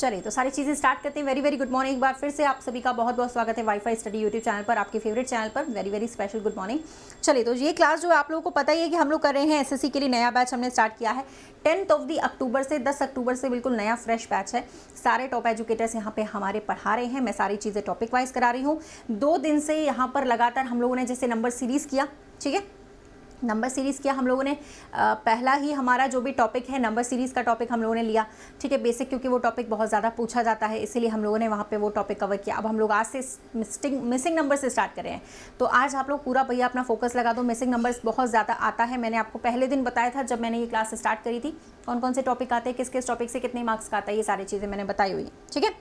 चलिए तो सारी चीज़ें स्टार्ट करते हैं। Very very good morning. एक बार फिर से आप सभी का बहुत बहुत स्वागत है वाईफाई स्टडी यूट्यूब चैनल पर, आपके फेवरेट चैनल पर। Very very special good morning. चलिए तो ये क्लास जो है आप लोगों को पता ही है कि हम लोग कर रहे हैं एसएससी के लिए नया बैच हमने स्टार्ट किया है 10 अक्टूबर से 10 अक्टूबर से बिल्कुल नया फ्रेश बैच है। सारे टॉप एजुकेटर्स यहाँ पे हमारे पढ़ा रहे हैं। मैं सारी चीज़ें टॉपिक वाइज करा रही हूँ। 2 दिन से यहाँ पर लगातार हम लोगों ने जैसे नंबर सीरीज़ किया, ठीक है, नंबर सीरीज़ किया हम लोगों ने। पहला ही हमारा जो भी टॉपिक है नंबर सीरीज़ का टॉपिक हम लोगों ने लिया, ठीक है, बेसिक, क्योंकि वो टॉपिक बहुत ज़्यादा पूछा जाता है, इसीलिए हम लोगों ने वहाँ पे वो टॉपिक कवर किया। अब हम लोग आज से मिसिंग नंबर से स्टार्ट कर रहे हैं, तो आज आप लोग पूरा भैया अपना फोकस लगा दो। मिसिंग नंबर्स बहुत ज़्यादा आता है। मैंने आपको पहले दिन बताया था जब मैंने ये क्लास स्टार्ट करी थी, कौन कौन से टॉपिक आते हैं, किस किस टॉपिक से कितने मार्क्स का आता है, ये सारी चीज़ें मैंने बताई हुई है, ठीक है।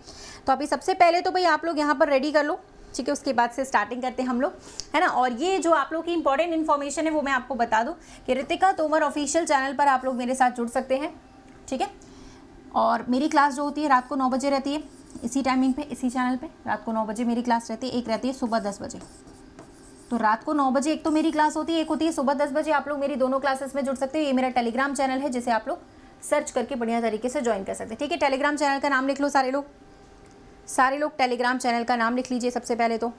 तो अभी सबसे पहले तो भाई आप लोग यहाँ पर रेडी कर लो, ठीक है, उसके बाद से स्टार्टिंग करते हैं हम लोग, है ना। और ये जो आप लोग की इंपॉर्टेंट इन्फॉर्मेशन है वो मैं आपको बता दूं कि रितिका तोमर ऑफिशियल चैनल पर आप लोग मेरे साथ जुड़ सकते हैं, ठीक है। और मेरी क्लास जो होती है रात को 9 बजे रहती है, इसी टाइमिंग पे, इसी चैनल पे रात को 9 बजे मेरी क्लास रहती है। एक रहती है सुबह 10 बजे। तो रात को 9 बजे एक तो मेरी क्लास होती है, एक होती है सुबह 10 बजे। आप लोग मेरी दोनों क्लासेस में जुड़ सकते हो। ये मेरा टेलीग्राम चैनल है जिसे आप लोग सर्च करके बढ़िया तरीके से ज्वाइन कर सकते हैं, ठीक है। टेलीग्राम चैनल का नाम लिख लो सारे लोग टेलीग्राम चैनल का नाम लिख लीजिए सबसे पहले तो,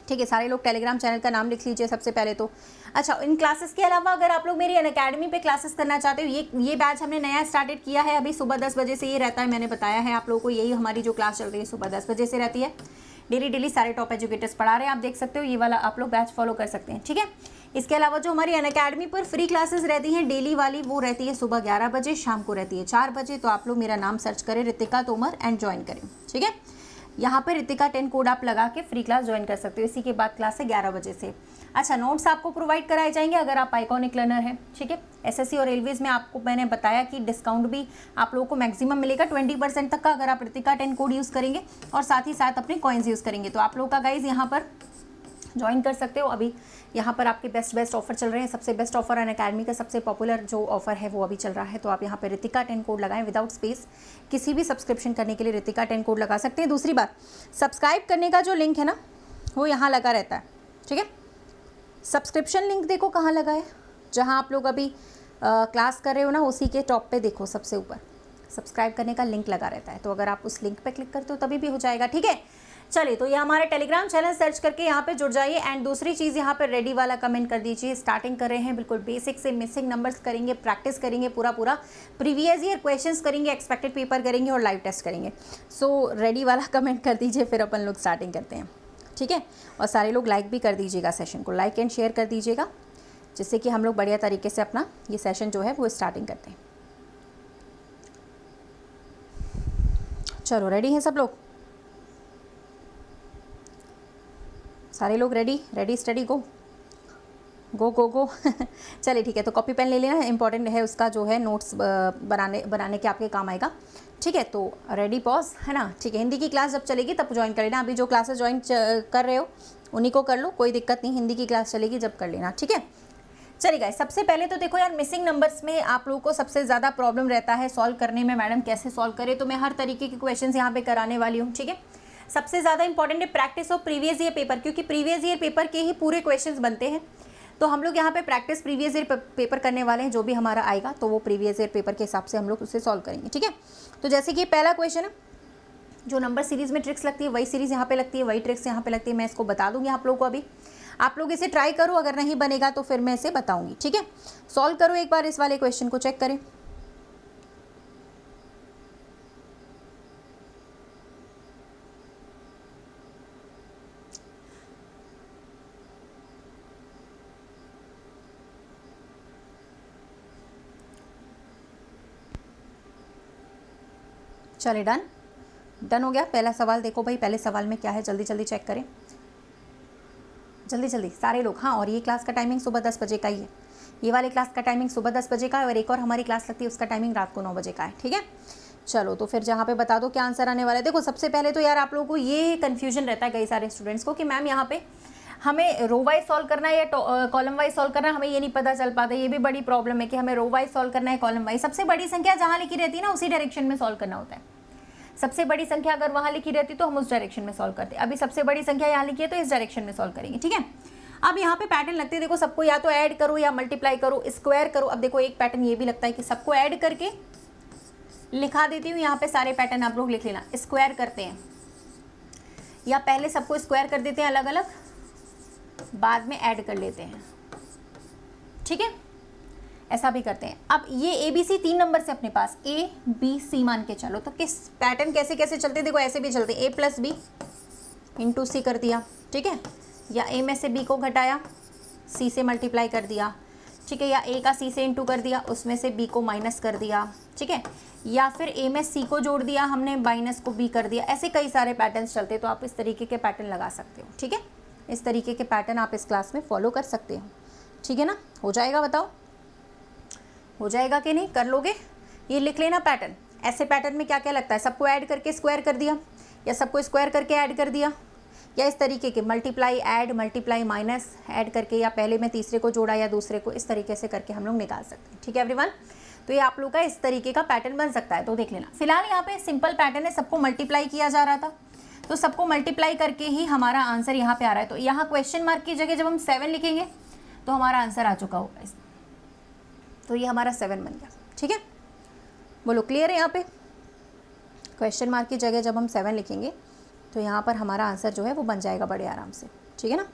ठीक है। सारे लोग टेलीग्राम चैनल का नाम लिख लीजिए सबसे पहले तो। अच्छा, इन क्लासेस के अलावा अगर आप लोग मेरी अनअकैडमी पे क्लासेस करना चाहते हो, ये बैच हमने नया स्टार्टेड किया है अभी। सुबह 10 बजे से ये रहता है, मैंने बताया है आप लोगों को, यही हमारी जो क्लास चल रही है सुबह 10 बजे से रहती है। डेली सारे टॉप एजुकेटर्स पढ़ा रहे हैं, आप देख सकते हो। ये वाला आप लोग बैच फॉलो कर सकते हैं, ठीक है। इसके अलावा जो हमारी अनअकैडमी पर फ्री क्लासेस रहती हैं डेली वाली, वो रहती है सुबह 11 बजे, शाम को रहती है 4 बजे। तो आप लोग मेरा नाम सर्च करें रितिका तोमर एंड ज्वाइन करें, ठीक है। यहाँ पे रितिका 10 कोड आप लगा के फ्री क्लास ज्वाइन कर सकते हो। इसी के बाद क्लास है 11 बजे से। अच्छा, नोट्स आपको प्रोवाइड कराए जाएंगे अगर आप आइकॉनिक लर्नर हैं, ठीक है। एसएससी और रेलवेज में आपको मैंने बताया कि डिस्काउंट भी आप लोगों को मैक्सिमम मिलेगा 20% तक का, अगर आप रितिका 10 कोड यूज़ करेंगे और साथ ही साथ अपने कॉइन्स यूज़ करेंगे। तो आप लोगों का गाइज यहाँ पर ज्वाइन कर सकते हो। अभी यहाँ पर आपके बेस्ट ऑफर चल रहे हैं। सबसे बेस्ट ऑफर अनअकैडमी का सबसे पॉपुलर जो ऑफर है वो अभी चल रहा है। तो आप यहाँ पे रितिका 10 कोड लगाएं विदाउट स्पेस। किसी भी सब्सक्रिप्शन करने के लिए रितिका 10 कोड लगा सकते हैं। दूसरी बात, सब्सक्राइब करने का जो लिंक है ना वो यहाँ लगा रहता है, ठीक है। सब्सक्रिप्शन लिंक देखो कहाँ लगा है, जहाँ आप लोग अभी क्लास कर रहे हो ना, उसी के टॉप पे देखो सबसे ऊपर सब्सक्राइब करने का लिंक लगा रहता है। तो अगर आप उस लिंक पे क्लिक करते हो तभी भी हो जाएगा, ठीक है। चलिए तो ये हमारे टेलीग्राम चैनल सर्च करके यहाँ पे जुड़ जाइए। एंड दूसरी चीज़ यहाँ पे रेडी वाला कमेंट कर दीजिए। स्टार्टिंग कर रहे हैं बिल्कुल बेसिक से, मिसिंग नंबर्स करेंगे, प्रैक्टिस करेंगे पूरा प्रीवियस ईयर क्वेश्चंस करेंगे, एक्सपेक्टेड पेपर करेंगे और लाइव टेस्ट करेंगे। सो रेडी वाला कमेंट कर दीजिए, फिर अपन लोग स्टार्टिंग करते हैं, ठीक है। और सारे लोग लाइक भी कर दीजिएगा, सेशन को लाइक एंड शेयर कर दीजिएगा, जिससे कि हम लोग बढ़िया तरीके से अपना ये सेशन जो है वो स्टार्टिंग करते हैं। चलो रेडी हैं सब लोग, सारे लोग रेडी स्टडी गो चलिए ठीक है। तो कॉपी पेन ले लेना, इंपॉर्टेंट है उसका जो है नोट्स बनाने के आपके काम आएगा, ठीक है। तो रेडी पॉज, है ना, ठीक है। हिंदी की क्लास जब चलेगी तब ज्वाइन कर लेना। अभी जो क्लासेस ज्वाइन कर रहे हो उन्हीं को कर लो, कोई दिक्कत नहीं। हिंदी की क्लास चलेगी जब कर लेना, ठीक है। चलिए गाइस, सबसे पहले तो देखो यार, मिसिंग नंबर्स में आप लोगों को सबसे ज़्यादा प्रॉब्लम रहता है सॉल्व करने में। मैडम कैसे सॉल्व करें, तो मैं हर तरीके के क्वेश्चंस यहाँ पे कराने वाली हूँ, ठीक है। सबसे ज़्यादा इंपॉर्टेंट है practice of previous year paper, क्योंकि प्रीवियस ईयर पेपर के ही पूरे क्वेश्चंस बनते हैं। तो हम लोग यहाँ पे प्रैक्टिस प्रीवियस ईयर पेपर करने वाले हैं। जो भी हमारा आएगा तो वो प्रीवियस ईयर पेपर के हिसाब से हम लोग उसे सॉल्व करेंगे, ठीक है। तो जैसे कि पहला क्वेश्चन है, जो नंबर सीरीज़ में ट्रिक्स लगती है वही सीरीज़ यहाँ पे लगती है, वही ट्रिक्स यहाँ पे लगती है। मैं इसको बता दूँगी आप लोगों को। अभी आप लोग इसे ट्राई करो, अगर नहीं बनेगा तो फिर मैं इसे बताऊँगी, ठीक है। सॉल्व करो एक बार, इस वाले क्वेश्चन को चेक करें। चलिए डन हो गया। पहला सवाल देखो भाई, पहले सवाल में क्या है, जल्दी चेक करें, जल्दी सारे लोग। हाँ, और ये क्लास का टाइमिंग सुबह 10 बजे का ही है। ये वाले क्लास का टाइमिंग सुबह 10 बजे का है, और एक और हमारी क्लास लगती है उसका टाइमिंग रात को 9 बजे का है, ठीक है। चलो तो फिर जहाँ पे बता दो क्या आंसर आने वाला है। देखो सबसे पहले तो यार आप लोगों को ये कन्फ्यूजन रहता है कई सारे स्टूडेंट्स को कि मैम यहाँ पे हमें रो वाइज सॉल्व करना है या कॉलम वाइज सॉल्व करना है, हमें ये नहीं पता चल पाता। ये भी बड़ी प्रॉब्लम है कि हमें रो वाइज सॉल्व करना है कॉलम वाइज। सबसे बड़ी संख्या जहाँ लिखी रहती है ना उसी डायरेक्शन में सॉल्व करना होता है। सबसे बड़ी संख्या अगर वहाँ लिखी रहती तो हम उस डायरेक्शन में सॉल्व करते। अभी सबसे बड़ी संख्या यहाँ लिखी है तो इस डायरेक्शन में सॉल्व करेंगे, ठीक है। अब यहाँ पे पैटर्न लगते हैं, देखो सबको या तो ऐड करो या मल्टीप्लाई करो, स्क्वायर करो। अब देखो एक पैटर्न ये भी लगता है कि सबको ऐड करके लिखा देती हूँ यहाँ पे सारे पैटर्न आप लोग लिख लेना। स्क्वायर करते हैं या पहले सबको स्क्वायर कर देते हैं अलग अलग, बाद में ऐड कर लेते हैं, ठीक है, ऐसा भी करते हैं। अब ये ABC 3 नंबर से अपने पास ABC मान के चलो, तो किस पैटर्न कैसे कैसे चलते हैं, देखो ऐसे भी चलते हैं, A+B इंटू C कर दिया, ठीक है, या A में से B को घटाया, C से मल्टीप्लाई कर दिया, ठीक है, या A का C से इंटू कर दिया, उसमें से B को माइनस कर दिया, ठीक है, या फिर A में C को जोड़ दिया हमने, माइनस को B कर दिया। ऐसे कई सारे पैटर्न्स चलते हैं, तो आप इस तरीके के पैटर्न लगा सकते हो, ठीक है, इस तरीके के पैटर्न आप इस क्लास में फॉलो कर सकते हो, ठीक है ना। हो जाएगा, बताओ हो जाएगा कि नहीं, कर लोगे? ये लिख लेना पैटर्न। ऐसे पैटर्न में क्या क्या लगता है, सबको ऐड करके स्क्वायर कर दिया, या सबको स्क्वायर करके ऐड कर दिया, या इस तरीके के multiply add, multiply minus add करके, या पहले में तीसरे को जोड़ा या दूसरे को, इस तरीके से करके हम लोग निकाल सकते हैं, ठीक है एवरीवन। तो ये आप लोग का इस तरीके का पैटर्न बन सकता है, तो देख लेना। फिलहाल यहाँ पे सिंपल पैटर्न है, सबको मल्टीप्लाई किया जा रहा था, तो सबको मल्टीप्लाई करके ही हमारा आंसर यहाँ पे आ रहा है। तो यहाँ क्वेश्चन मार्क की जगह जब हम 7 लिखेंगे तो हमारा आंसर आ चुका होगा, तो ये हमारा 7 बन गया, ठीक है, बोलो क्लियर है। यहाँ पे क्वेश्चन मार्क की जगह जब हम 7 लिखेंगे तो यहाँ पर हमारा आंसर जो है वो बन जाएगा बड़े आराम से, ठीक है ना।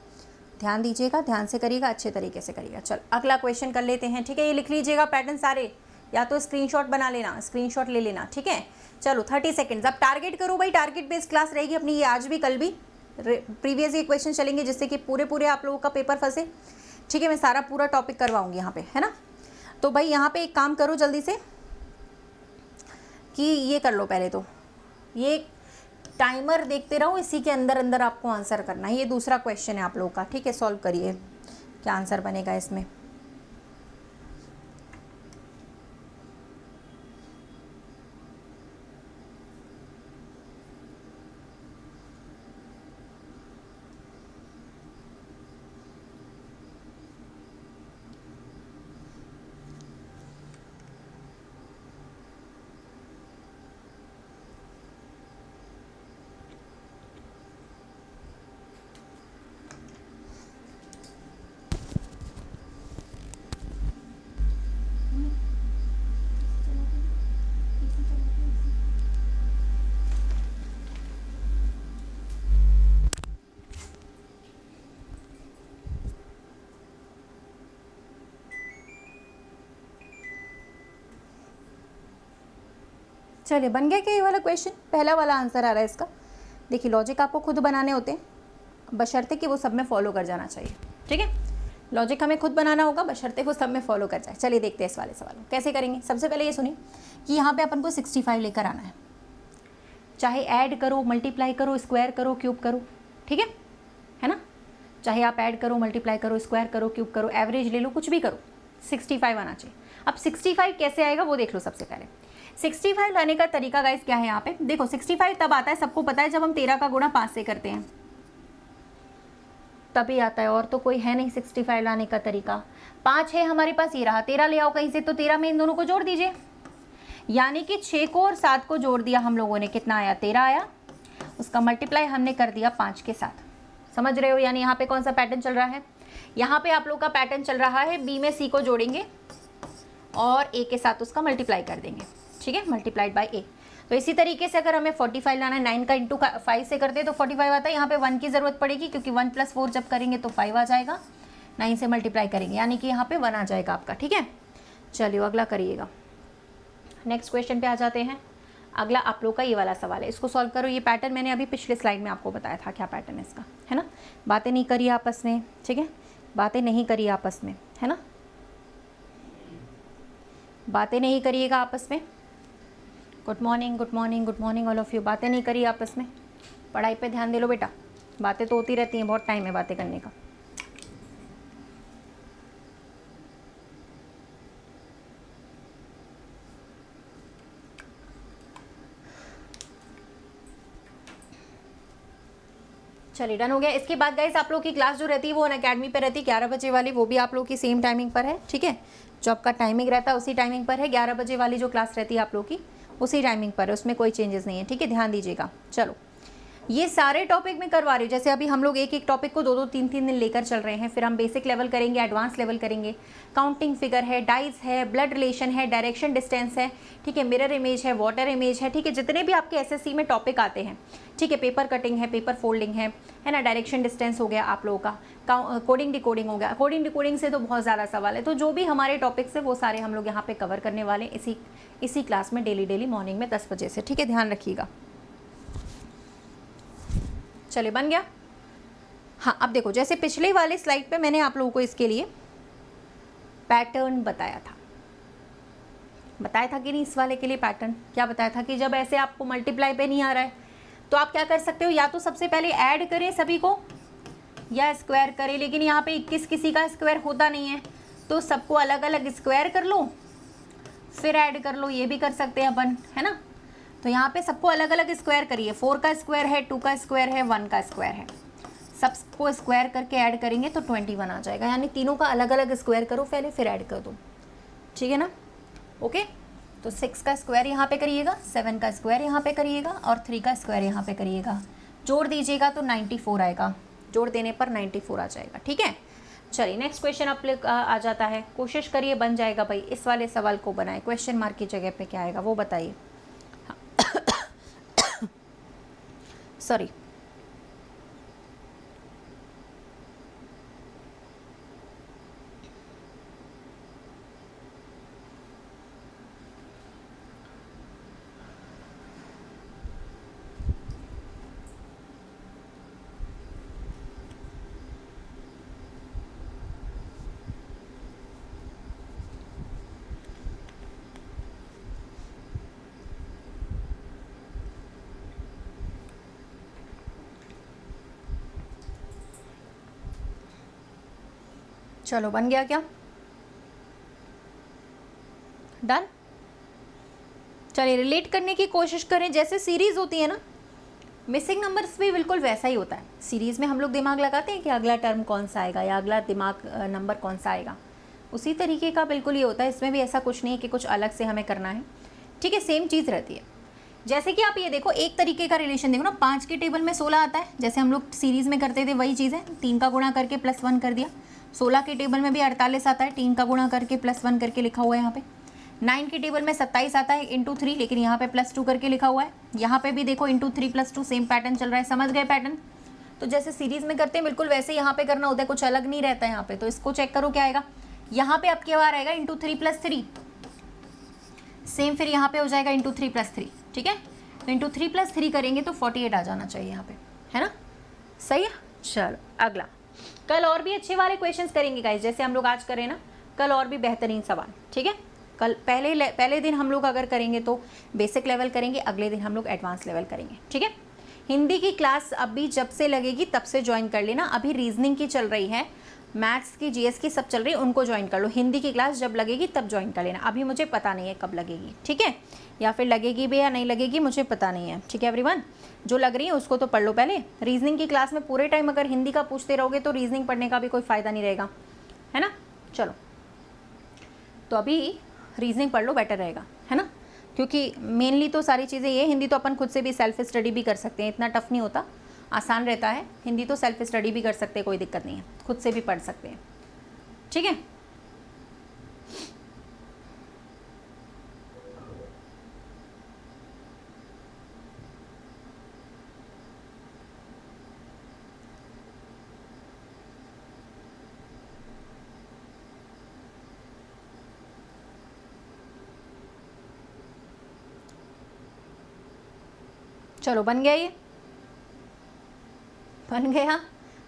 ध्यान दीजिएगा, ध्यान से करिएगा, अच्छे तरीके से करिएगा। चल अगला क्वेश्चन कर लेते हैं, ठीक है। ये लिख लीजिएगा पैटर्न सारे, या तो स्क्रीनशॉट बना लेना, स्क्रीनशॉट ले लेना, ठीक है। चलो 30 सेकेंड्स। अब टारगेट करो भाई, टारगेट बेस्ड क्लास रहेगी अपनी ये, आज भी कल भी प्रीवियस ये क्वेश्चन चलेंगे, जिससे कि पूरे आप लोगों का पेपर फंसे, ठीक है। मैं सारा पूरा टॉपिक करवाऊंगी यहाँ पे, है ना। तो भाई यहाँ पे एक काम करो जल्दी से कि ये कर लो पहले, तो ये टाइमर देखते रहो, इसी के अंदर अंदर आपको आंसर करना है। ये दूसरा क्वेश्चन है आप लोगों का, ठीक है। सॉल्व करिए, क्या आंसर बनेगा इसमें। चलिए बन गया क्या ये वाला क्वेश्चन, पहला वाला आंसर आ रहा है इसका। देखिए लॉजिक आपको खुद बनाने होते हैं, बशर्ते कि वो सब में फॉलो कर जाना चाहिए, ठीक है। लॉजिक हमें खुद बनाना होगा, बशर्ते वो सब में फॉलो कर जाए। चलिए देखते हैं इस वाले सवाल को कैसे करेंगे। सबसे पहले ये सुनिए कि यहाँ पे अपन को 65 लेकर आना है, चाहे ऐड करो, मल्टीप्लाई करो, स्क्वायर करो, क्यूब करो, ठीक है ना। चाहे आप ऐड करो, मल्टीप्लाई करो, स्क्वायर करो, क्यूब करो, एवरेज ले लो, कुछ भी करो, 65 आना चाहिए। अब 65 कैसे आएगा वो देख लो। सबसे पहले 65 लाने का तरीका गाइस क्या है यहाँ पे, देखो 65 तब आता है, सबको पता है, जब हम 13 का गुणा 5 से करते हैं तभी आता है, और तो कोई है नहीं 65 लाने का तरीका। 5 है हमारे पास, ये रहा, 13 ले आओ कहीं से, तो 13 में इन दोनों को जोड़ दीजिए, यानी कि 6 को और 7 को जोड़ दिया हम लोगों ने, कितना आया, 13 आया। उसका मल्टीप्लाई हमने कर दिया 5 के साथ, समझ रहे हो। यानी यहाँ पे कौन सा पैटर्न चल रहा है, यहाँ पे आप लोग का पैटर्न चल रहा है, बी में सी को जोड़ेंगे और ए के साथ उसका मल्टीप्लाई कर देंगे, ठीक है, मल्टीप्लाइड बाय ए। तो इसी तरीके से अगर हमें 45 लाना है, 9 का इंटू 5 से करते हैं तो 45 आता है। यहाँ पे 1 की ज़रूरत पड़ेगी, क्योंकि 1 + 4 जब करेंगे तो 5 आ जाएगा, 9 से मल्टीप्लाई करेंगे, यानी कि यहाँ पे 1 आ जाएगा आपका, ठीक है। चलिए अगला करिएगा, नेक्स्ट क्वेश्चन पे आ जाते हैं। अगला आप लोग का ये वाला सवाल है, इसको सॉल्व करो। ये पैटर्न मैंने अभी पिछले स्लाइड में आपको बताया था क्या पैटर्न है इसका, है ना। बातें नहीं करिए आपस में, ठीक है, बातें नहीं करिए आपस में, है ना, बातें नहीं करिएगा आपस में। Good morning, good morning, good morning all of you. बातें नहीं करिए आपस में, पढ़ाई पे ध्यान दे लो बेटा, बातें तो होती रहती हैं, बहुत टाइम है बातें करने का। चलिए डन हो गया। इसके बाद गाइस आप लोग की क्लास जो रहती है वो अनअकैडमी पे रहती है 11 बजे वाली, वो भी आप लोग की सेम टाइमिंग पर है, ठीक है। जो आपका टाइमिंग रहता है उसी टाइमिंग पर है, 11 बजे वाली जो क्लास रहती है आप लोग की उसी टाइमिंग पर है, उसमें कोई चेंजेस नहीं है, ठीक है, ध्यान दीजिएगा। चलो ये सारे टॉपिक में करवा रही हूँ। जैसे अभी हम लोग एक एक टॉपिक को 2-2 3-3 दिन लेकर चल रहे हैं, फिर हम बेसिक लेवल करेंगे, एडवांस लेवल करेंगे, काउंटिंग फिगर है, डाइज है, ब्लड रिलेशन है, डायरेक्शन डिस्टेंस है, ठीक है, मिरर इमेज है, वाटर इमेज है, ठीक है, जितने भी आपके एसएससी में टॉपिक आते हैं, ठीक है, पेपर कटिंग है, पेपर फोल्डिंग है ना, डायरेक्शन डिस्टेंस हो गया आप लोगों का, कोडिंग डिकोडिंग हो गया। कोडिंग डिकोडिंग से तो बहुत ज़्यादा सवाल है, तो जो भी हमारे टॉपिक्स है वो सारे हम लोग यहाँ पे कवर करने वाले इसी क्लास में डेली मॉर्निंग में 10 बजे से, ठीक है, ध्यान रखिएगा। चलिए बन गया। हाँ, अब देखो, जैसे पिछले वाले स्लाइड पे मैंने आप लोगों को इसके लिए पैटर्न बताया था कि नहीं, इस वाले के लिए पैटर्न क्या बताया था कि जब ऐसे आपको मल्टीप्लाई पे नहीं आ रहा है तो आप क्या कर सकते हो, या तो सबसे पहले ऐड करें सभी को या स्क्वायर करें, लेकिन यहाँ पे 21 किसी का स्क्वायर होता नहीं है तो सबको अलग अलग स्क्वायर कर लो फिर ऐड कर लो, ये भी कर सकते हैं अपन, है ना। तो यहाँ पे सबको अलग अलग स्क्वायर करिए, 4 का स्क्वायर है, 2 का स्क्वायर है, 1 का स्क्वायर है, सबको स्क्वायर करके ऐड करेंगे तो 21 आ जाएगा। यानी तीनों का अलग अलग स्क्वायर करो पहले फिर ऐड कर दो, ठीक है ना। ओके, तो 6 का स्क्वायर यहाँ पे करिएगा, 7 का स्क्वायर यहाँ पे करिएगा और 3 का स्क्वायर यहाँ पे करिएगा, जोड़ दीजिएगा तो 94 आएगा, जोड़ देने पर 94 आ जाएगा, ठीक है। चलिए नेक्स्ट क्वेश्चन आप आ जाता है, कोशिश करिए बन जाएगा भाई। इस वाले सवाल को बनाए, क्वेश्चन मार्क की जगह पे क्या आएगा वो बताइए। सॉरी, चलो बन गया क्या, डन। चलिए रिलेट करने की कोशिश करें, जैसे सीरीज होती है ना, मिसिंग नंबर्स भी बिल्कुल वैसा ही होता है। सीरीज में हम लोग दिमाग लगाते हैं कि अगला टर्म कौन सा आएगा या अगला दिमाग नंबर कौन सा आएगा, उसी तरीके का बिल्कुल ये होता है। इसमें भी ऐसा कुछ नहीं है कि कुछ अलग से हमें करना है, ठीक है, सेम चीज़ रहती है। जैसे कि आप ये देखो, एक तरीके का रिलेशन देखो ना, 5 के टेबल में 16 आता है, जैसे हम लोग सीरीज़ में करते थे वही चीज़ है, 3 का गुणा करके +1 कर दिया। 16 के टेबल में भी 48 आता है, 3 का गुणा करके +1 करके लिखा हुआ है यहाँ पे। 9 के टेबल में 27 आता है × 3, लेकिन यहाँ पे +2 करके लिखा हुआ है। यहाँ पे भी देखो × 3 + 2 सेम पैटर्न चल रहा है, समझ गए पैटर्न। तो जैसे सीरीज़ में करते हैं बिल्कुल वैसे यहाँ पे करना होता है, कुछ अलग नहीं रहता है यहाँ पे। तो इसको चेक करो क्या आएगा, यहाँ पे आपके बार आएगा × 3 + 3, सेम फिर यहाँ पे हो जाएगा × 3 + 3, ठीक है। तो × 3 + 3 करेंगे तो 48 आ जाना चाहिए यहाँ पे, है ना, सही है। चलो अगला, कल और भी अच्छे वाले क्वेश्चंस करेंगे गाइस, जैसे हम लोग आज करें ना, कल और भी बेहतरीन सवाल, ठीक है। कल पहले दिन हम लोग अगर करेंगे तो बेसिक लेवल करेंगे, अगले दिन हम लोग एडवांस लेवल करेंगे, ठीक है। हिंदी की क्लास अभी जब से लगेगी तब से ज्वाइन कर लेना, अभी रीजनिंग की चल रही है, मैथ्स की, जीएस की सब चल रही है, उनको ज्वाइन कर लो। हिंदी की क्लास जब लगेगी तब ज्वाइन कर लेना, अभी मुझे पता नहीं है कब लगेगी, ठीक है, या फिर लगेगी भी या नहीं लगेगी मुझे पता नहीं है, ठीक है एवरीवन। जो लग रही है उसको तो पढ़ लो पहले। रीजनिंग की क्लास में पूरे टाइम अगर हिंदी का पूछते रहोगे तो रीजनिंग पढ़ने का भी कोई फ़ायदा नहीं रहेगा, है ना। चलो, तो अभी रीजनिंग पढ़ लो, बेटर रहेगा, है ना, क्योंकि मेनली तो सारी चीज़ें ये, हिंदी तो अपन खुद से भी सेल्फ स्टडी भी कर सकते हैं, इतना टफ नहीं होता, आसान रहता है। हिंदी तो सेल्फ स्टडी भी कर सकते हैं, कोई दिक्कत नहीं है, खुद से भी पढ़ सकते हैं, ठीक है। चलो बन गया, ये बन गया।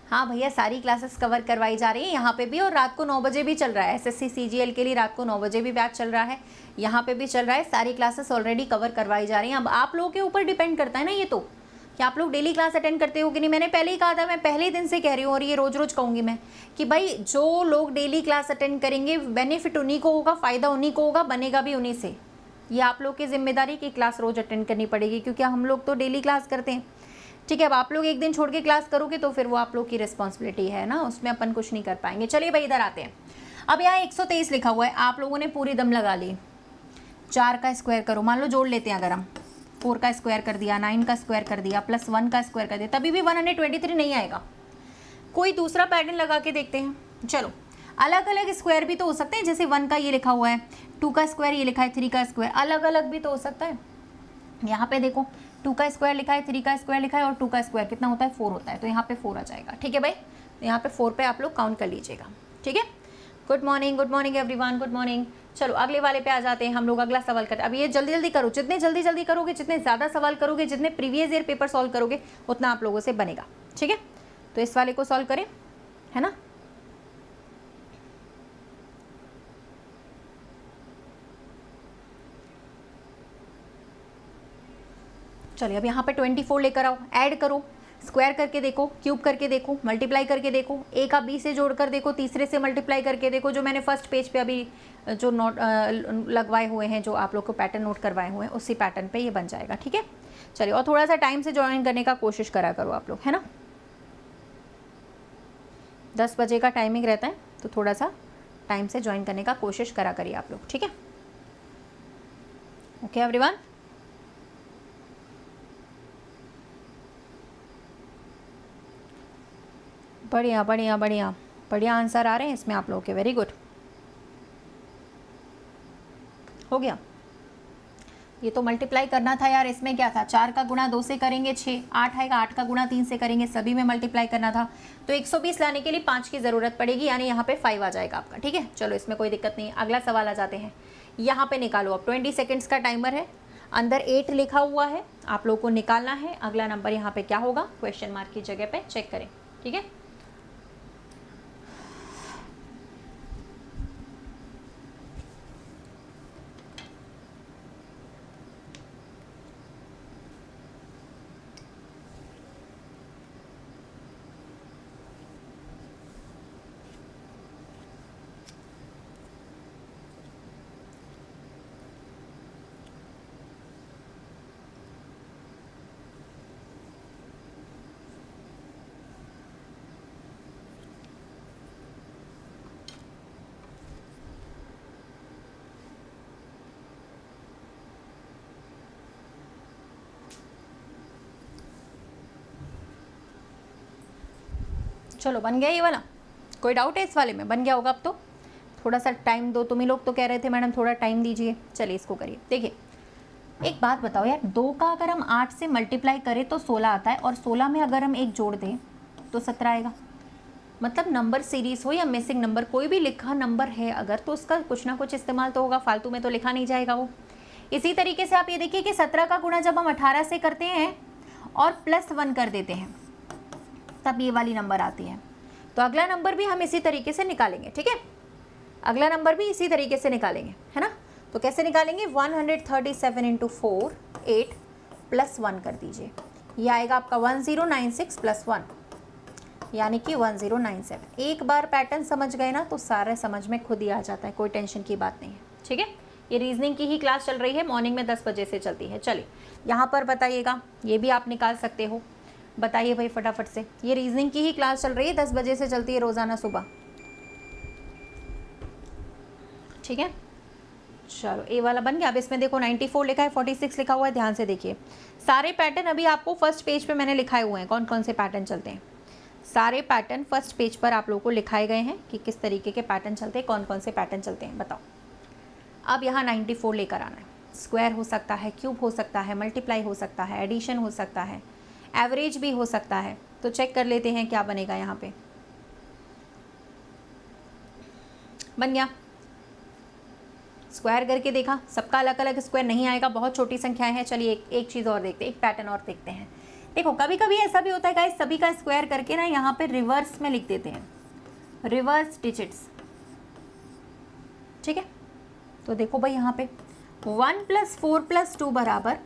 हाँ भैया, सारी क्लासेस कवर करवाई जा रही है यहाँ पे भी, और रात को 9 बजे भी चल रहा है। एसएससी सीजीएल के लिए रात को 9 बजे भी बैच चल रहा है, यहाँ पे भी चल रहा है। सारी क्लासेस ऑलरेडी कवर करवाई जा रही हैं। अब आप लोगों के ऊपर डिपेंड करता है ना ये तो, कि आप लोग डेली क्लास अटेंड करते हो कि नहीं। मैंने पहले ही कहा था, मैं पहले दिन से कह रही हूँ और ये रोज़ रोज़ कहूँगी मैं, कि भाई जो लोग डेली क्लास अटेंड करेंगे बेनिफिट उन्हीं को होगा, फ़ायदा उन्हीं को होगा, बनेगा भी उन्हीं से। ये आप लोग की जिम्मेदारी की क्लास रोज़ अटेंड करनी पड़ेगी, क्योंकि हम लोग तो डेली क्लास करते हैं, ठीक है। अब आप लोग एक दिन छोड़ के क्लास करोगे तो फिर वो आप लोग की रिस्पॉन्सिबिलिटी है ना, उसमें अपन कुछ नहीं कर पाएंगे। चलिए भाई इधर आते हैं। अब यहाँ 123 लिखा हुआ है, आप लोगों ने पूरी दम लगा ली। 4 का स्क्वायर करो, मान लो जोड़ लेते हैं अगर हम 4 का स्क्वायर कर दिया, 9 का स्क्वायर कर दिया, प्लस 1 का स्क्वायर कर दिया, तभी भी 123 नहीं आएगा। कोई दूसरा पैटर्न लगा के देखते हैं। चलो, अलग अलग स्क्वायर भी तो हो सकते हैं, जैसे 1 का ये लिखा हुआ है, 2 का स्क्वायर ये लिखा है, 3 का स्क्वायर, अलग अलग भी तो हो सकता है। यहाँ पे देखो 2 का स्क्वायर लिखा है, 3 का स्क्वायर लिखा है, और 2 का स्क्वायर कितना होता है, 4 होता है, तो यहाँ पे 4 आ जाएगा। ठीक है भाई, यहाँ पे 4 पे आप लोग काउंट कर लीजिएगा। ठीक है, good morning everyone, good morning. चलो अगले वाले पे आ जाते हैं हम लोग, अगला सवाल करते हैं। अब ये जल्दी जल्दी करो, जितने जल्दी जल्दी करोगे, जितने ज़्यादा सवाल करोगे, जितने प्रीवियस ईयर पेपर सॉल्व करोगे, उतना आप लोगों से बनेगा। ठीक है, तो इस वाले को सॉल्व करें, है ना। चलिए अब यहाँ पे 24 लेकर आओ, ऐड करो, स्क्वायर करके देखो, क्यूब करके देखो, मल्टीप्लाई करके देखो, ए का बी से जोड़कर देखो, तीसरे से मल्टीप्लाई करके देखो, जो मैंने फर्स्ट पेज पे अभी जो नोट लगवाए हुए हैं, जो आप लोग को पैटर्न नोट करवाए हुए हैं, उसी पैटर्न पे ये बन जाएगा। ठीक है, चलिए, और थोड़ा सा टाइम से ज्वाइन करने का कोशिश करा करो आप लोग, है ना। 10 बजे का टाइमिंग रहता है, तो थोड़ा सा टाइम से ज्वाइन करने का कोशिश करा करिए आप लोग। ठीक है, ओके एवरीवन। बढ़िया बढ़िया बढ़िया बढ़िया आंसर आ रहे हैं इसमें आप लोगों के, वेरी गुड, हो गया। ये तो मल्टीप्लाई करना था यार, इसमें क्या था, 4 का गुणा 2 से करेंगे 6, 8 आएगा, 8 का गुणा 3 से करेंगे, सभी में मल्टीप्लाई करना था, तो 120 लाने के लिए 5 की ज़रूरत पड़ेगी, यानी यहाँ पे 5 आ जाएगा आपका। ठीक है, चलो इसमें कोई दिक्कत नहीं है। अगला सवाल आ जाते हैं, यहाँ पे निकालो। अब 20 सेकेंड्स का टाइमर है, अंदर 8 लिखा हुआ है, आप लोग को निकालना है। अगला नंबर यहाँ पे क्या होगा, क्वेश्चन मार्क की जगह पे चेक करें। ठीक है, चलो बन गया ये वाला, कोई डाउट है इस वाले में, बन गया होगा। अब तो थोड़ा सा टाइम दो, तुम ही लोग तो कह रहे थे मैडम थोड़ा टाइम दीजिए। चलिए इसको करिए। देखिए एक बात बताओ यार, 2 का अगर हम 8 से मल्टीप्लाई करें तो 16 आता है, और 16 में अगर हम 1 जोड़ दें तो 17 आएगा। मतलब नंबर सीरीज हो या मिसिंग नंबर, कोई भी लिखा नंबर है अगर, तो उसका कुछ ना कुछ इस्तेमाल तो होगा, फालतू में तो लिखा नहीं जाएगा वो। इसी तरीके से आप ये देखिए कि 17 का गुणा जब हम 18 से करते हैं और +1 कर देते हैं, तब ये वाली नंबर आती है। तो अगला नंबर भी हम इसी तरीके से निकालेंगे। ठीक है, अगला नंबर भी इसी तरीके से निकालेंगे, है ना। तो कैसे निकालेंगे, 137 इंटू 4, 8 + 1 कर दीजिए, ये आएगा आपका 1096 + 1, यानी कि 1097। एक बार पैटर्न समझ गए ना तो सारे समझ में खुद ही आ जाता है, कोई टेंशन की बात नहीं है। ठीक है, ये रीजनिंग की ही क्लास चल रही है, मॉर्निंग में 10 बजे से चलती है। चलिए यहाँ पर बताइएगा, ये भी आप निकाल सकते हो, बताइए भाई फटाफट से। ये रीजनिंग की ही क्लास चल रही है, 10 बजे से चलती है रोज़ाना सुबह। ठीक है, चलो ए वाला बन गया। अब इसमें देखो 94 लिखा है, 46 लिखा हुआ है, ध्यान से देखिए। सारे पैटर्न अभी आपको फर्स्ट पेज पे मैंने लिखाए हुए हैं, कौन कौन से पैटर्न चलते हैं। सारे पैटर्न फर्स्ट पेज पर आप लोगों को लिखाए गए हैं कि किस तरीके के पैटर्न चलते हैं, कौन कौन से पैटर्न चलते हैं, बताओ। अब यहाँ 94 लेकर आना है, स्क्वायर हो सकता है, क्यूब हो सकता है, मल्टीप्लाई हो सकता है, एडिशन हो सकता है, एवरेज भी हो सकता है। तो चेक कर लेते हैं क्या बनेगा। यहाँ पे बन गया, स्क्वायर करके देखा, सबका अलग अलग स्क्वायर नहीं आएगा, बहुत छोटी संख्याएं हैं। चलिए एक चीज़ और देखते हैं, एक पैटर्न और देखते हैं। देखो कभी कभी ऐसा भी होता है गाइस, सभी का स्क्वायर करके ना यहाँ पे रिवर्स में लिख देते हैं, रिवर्स डिजिट्स। ठीक है, तो देखो भाई यहाँ पे 1 + 4 + 2 बराबर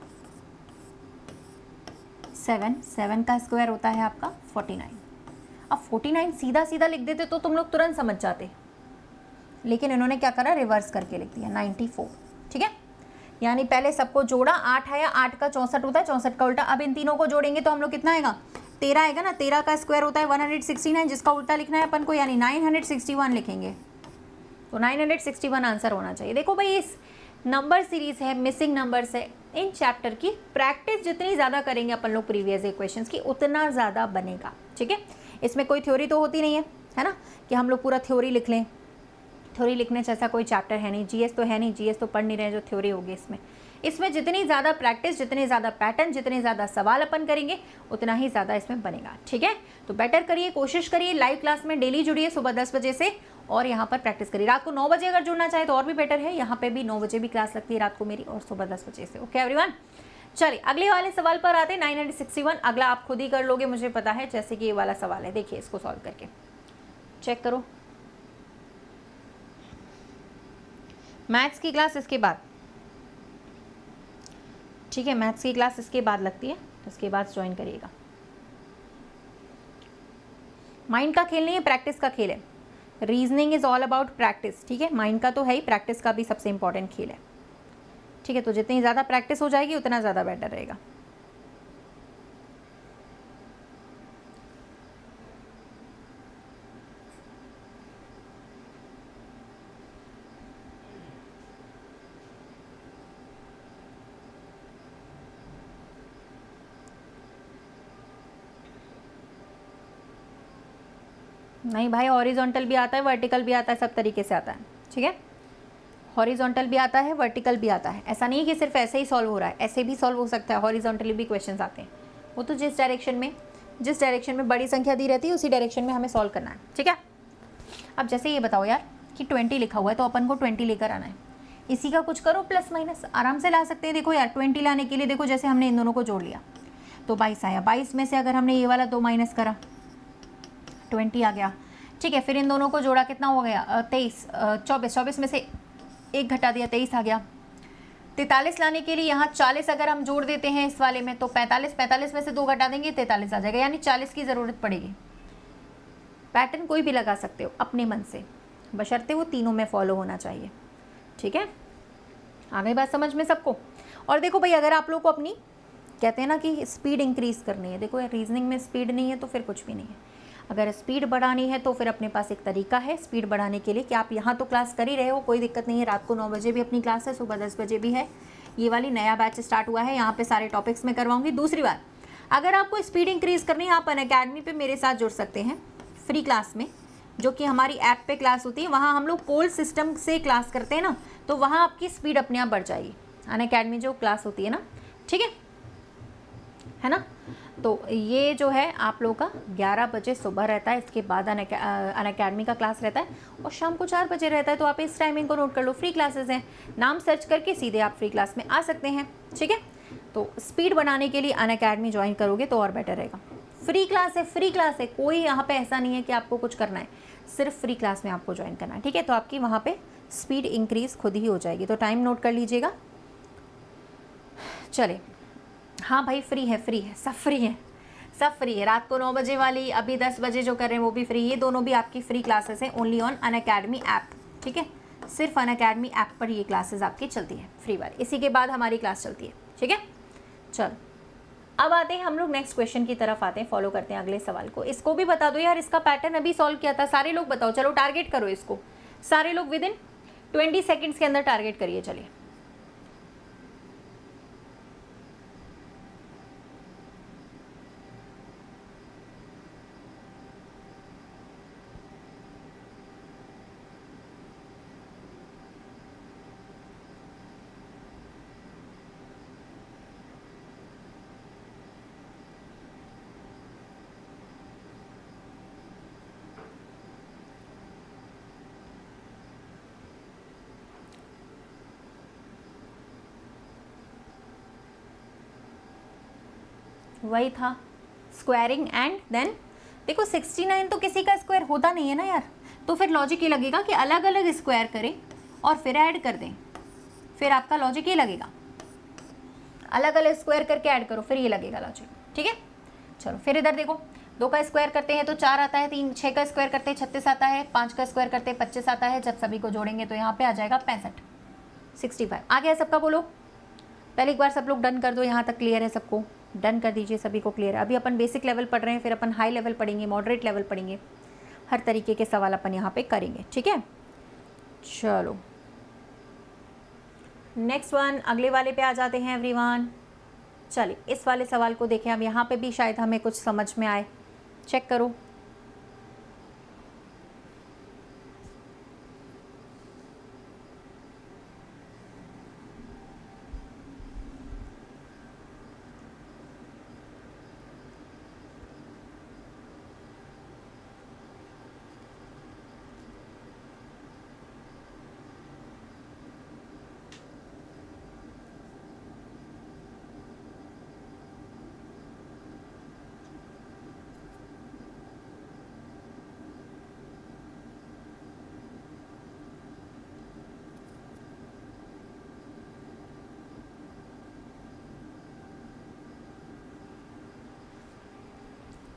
7, 7 का स्क्वायर होता है आपका 49। अब 49 सीधा सीधा लिख देते तो तुम लोग तुरंत समझ जाते, लेकिन इन्होंने क्या करा, रिवर्स करके लिख दिया 94। ठीक है, यानी पहले सबको जोड़ा, 8 आया, 8 का 64 होता है, 64 का उल्टा। अब इन तीनों को जोड़ेंगे तो हम लोग कितना आएगा, 13 आएगा ना। 13 का स्क्वायर होता है 169, जिसका उल्टा लिखना है अपन को, यानी 961 लिखेंगे। तो 961 आंसर होना चाहिए। देखो भाई इस नंबर सीरीज है, मिसिंग नंबर से इन चैप्टर की प्रैक्टिस जितनी ज़्यादा करेंगे अपन लोग प्रीवियस क्वेश्चंस की, उतना ज़्यादा बनेगा। ठीक है, इसमें कोई थ्योरी तो होती नहीं है ना, कि हम लोग पूरा थ्योरी लिख लें। थ्योरी लिखने जैसा कोई चैप्टर है नहीं, जीएस तो है नहीं, जीएस तो पढ़ नहीं रहे जो थ्योरी होगी इसमें जितनी ज़्यादा प्रैक्टिस, जितने ज़्यादा पैटर्न, जितने ज़्यादा सवाल अपन करेंगे, उतना ही ज़्यादा इसमें बनेगा। ठीक है, तो बेटर करिए, कोशिश करिए, लाइव क्लास में डेली जुड़िए सुबह 10 बजे से, और यहाँ पर प्रैक्टिस करिए। रात को 9 बजे अगर जुड़ना चाहे तो और भी बेटर है, यहाँ पे भी 9 बजे भी क्लास लगती है रात को मेरी, और सुबह 10 बजे से। ओके एवरीवन, चलिए अगले वाले सवाल पर आते हैं। 961 अगला आप खुद ही कर लोगे मुझे पता है, जैसे कि ये वाला सवाल है, देखिए इसको सॉल्व करके चेक करो। मैथ्स की क्लास इसके बाद, ठीक है, मैथ्स की क्लास इसके बाद लगती है, इसके बाद ज्वाइन करिएगा। माइंड का खेल नहीं है, प्रैक्टिस का खेल है। Reasoning is all about practice. ठीक है, माइंड का तो है ही, प्रैक्टिस का भी सबसे इंपॉर्टेंट खेल है। ठीक है, तो जितनी ज़्यादा प्रैक्टिस हो जाएगी उतना ज़्यादा बेटर रहेगा। नहीं भाई, हॉरिजॉन्टल भी आता है, वर्टिकल भी आता है, सब तरीके से आता है। ठीक है, हॉरिजॉन्टल भी आता है, वर्टिकल भी आता है। ऐसा नहीं है कि सिर्फ ऐसे ही सॉल्व हो रहा है, ऐसे भी सॉल्व हो सकता है, हॉरिजॉन्टली भी क्वेश्चंस आते हैं। वो तो जिस डायरेक्शन में बड़ी संख्या दी रहती है उसी डायरेक्शन में हमें सॉल्व करना है। ठीक है, अब जैसे ये बताओ यार कि 20 लिखा हुआ है, तो अपन को 20 लेकर आना है। इसी का कुछ करो, प्लस माइनस आराम से ला सकते हैं। देखो यार 20 लाने के लिए देखो, जैसे हमने इन दोनों को जोड़ लिया तो 22 आया, 22 में से अगर हमने ये वाला 2 माइनस करा 20 आ गया। ठीक है, फिर इन दोनों को जोड़ा, कितना हो गया 23, 24 में से 1 घटा दिया, 23 आ गया। 43 लाने के लिए यहाँ 40 अगर हम जोड़ देते हैं इस वाले में तो 45 में से 2 घटा देंगे 43 आ जाएगा, यानी 40 की ज़रूरत पड़ेगी। पैटर्न कोई भी लगा सकते हो अपने मन से, बशर्ते वो तीनों में फॉलो होना चाहिए। ठीक है, आ गई बात समझ में सबको। और देखो भाई, अगर आप लोग को अपनी कहते हैं ना कि स्पीड इंक्रीज़ करनी है, देखो रीजनिंग में स्पीड नहीं है तो फिर कुछ भी नहीं है। अगर स्पीड बढ़ानी है तो फिर अपने पास एक तरीका है स्पीड बढ़ाने के लिए, कि आप यहाँ तो क्लास कर ही रहे हो, कोई दिक्कत नहीं है। रात को 9 बजे भी अपनी क्लास है, सुबह 10 बजे भी है। ये वाली नया बैच स्टार्ट हुआ है, यहाँ पे सारे टॉपिक्स में करवाऊंगी। दूसरी बात, अगर आपको स्पीड इंक्रीज़ करनी है, आप अनअकैडमी पे मेरे साथ जुड़ सकते हैं फ्री क्लास में, जो कि हमारी ऐप पे क्लास होती है। वहाँ हम लोग पोल सिस्टम से क्लास करते हैं ना, तो वहाँ आपकी स्पीड अपने आप बढ़ जाएगी। अनअकैडमी जो क्लास होती है ना, ठीक है ना। तो ये जो है आप लोगों का 11 बजे सुबह रहता है, इसके बाद अनअकैडमी का क्लास रहता है, और शाम को 4 बजे रहता है। तो आप इस टाइमिंग को नोट कर लो, फ्री क्लासेस हैं, नाम सर्च करके सीधे आप फ्री क्लास में आ सकते हैं। ठीक है, तो स्पीड बढ़ाने के लिए अनअकैडमी ज्वाइन करोगे तो और बेटर रहेगा। फ्री क्लास है, फ्री क्लास है, कोई यहाँ पे ऐसा नहीं है कि आपको कुछ करना है, सिर्फ फ्री क्लास में आपको ज्वाइन करना है। ठीक है, तो आपकी वहाँ पे स्पीड इंक्रीज़ खुद ही हो जाएगी। तो टाइम नोट कर लीजिएगा। चले, हाँ भाई फ्री है, फ्री है, सब फ्री है, सब फ्री है। रात को 9 बजे वाली, अभी 10 बजे जो कर रहे हैं वो भी फ्री। ये दोनों भी आपकी फ्री क्लासेस हैं, ओनली ऑन अनअकैडमी ऐप। ठीक है, सिर्फ अनअकैडमी ऐप पर ये क्लासेस आपकी चलती है फ्री वाली, इसी के बाद हमारी क्लास चलती है। ठीक है, चलो अब आते हैं हम लोग नेक्स्ट क्वेश्चन की तरफ आते हैं, फॉलो करते हैं अगले सवाल को। इसको भी बता दो यार, इसका पैटर्न अभी सॉल्व किया था, सारे लोग बताओ। चलो टारगेट करो इसको, सारे लोग विद इन 20 सेकेंड्स के अंदर टारगेट करिए। चलिए वही था स्क्वायरिंग एंड देन देखो 69 तो किसी का स्क्वायर होता नहीं है ना यार, तो फिर लॉजिक ये लगेगा कि अलग अलग स्क्वायर करें और फिर ऐड कर दें। फिर आपका लॉजिक ये लगेगा, अलग अलग स्क्वायर करके ऐड करो, फिर ये लगेगा लॉजिक। ठीक है, चलो फिर इधर देखो, 2 का स्क्वायर करते हैं तो 4 आता है, 3 6 का स्क्वायर करते हैं 36 आता है, 5 का स्क्वायर करते हैं 25 आता है। जब सभी को जोड़ेंगे तो यहाँ पे आ जाएगा 65, 65 आ गया सबका। बोलो पहले एक बार सब लोग डन कर दो, यहाँ तक क्लियर है सबको, डन कर दीजिए, सभी को क्लियर है। अभी अपन बेसिक लेवल पढ़ रहे हैं, फिर अपन हाई लेवल पढ़ेंगे, मॉडरेट लेवल पढ़ेंगे, हर तरीके के सवाल अपन यहाँ पे करेंगे। ठीक है, चलो नेक्स्ट वन, अगले वाले पे आ जाते हैं एवरीवन। चलिए इस वाले सवाल को देखें, अब यहाँ पे भी शायद हमें कुछ समझ में आए, चेक करो।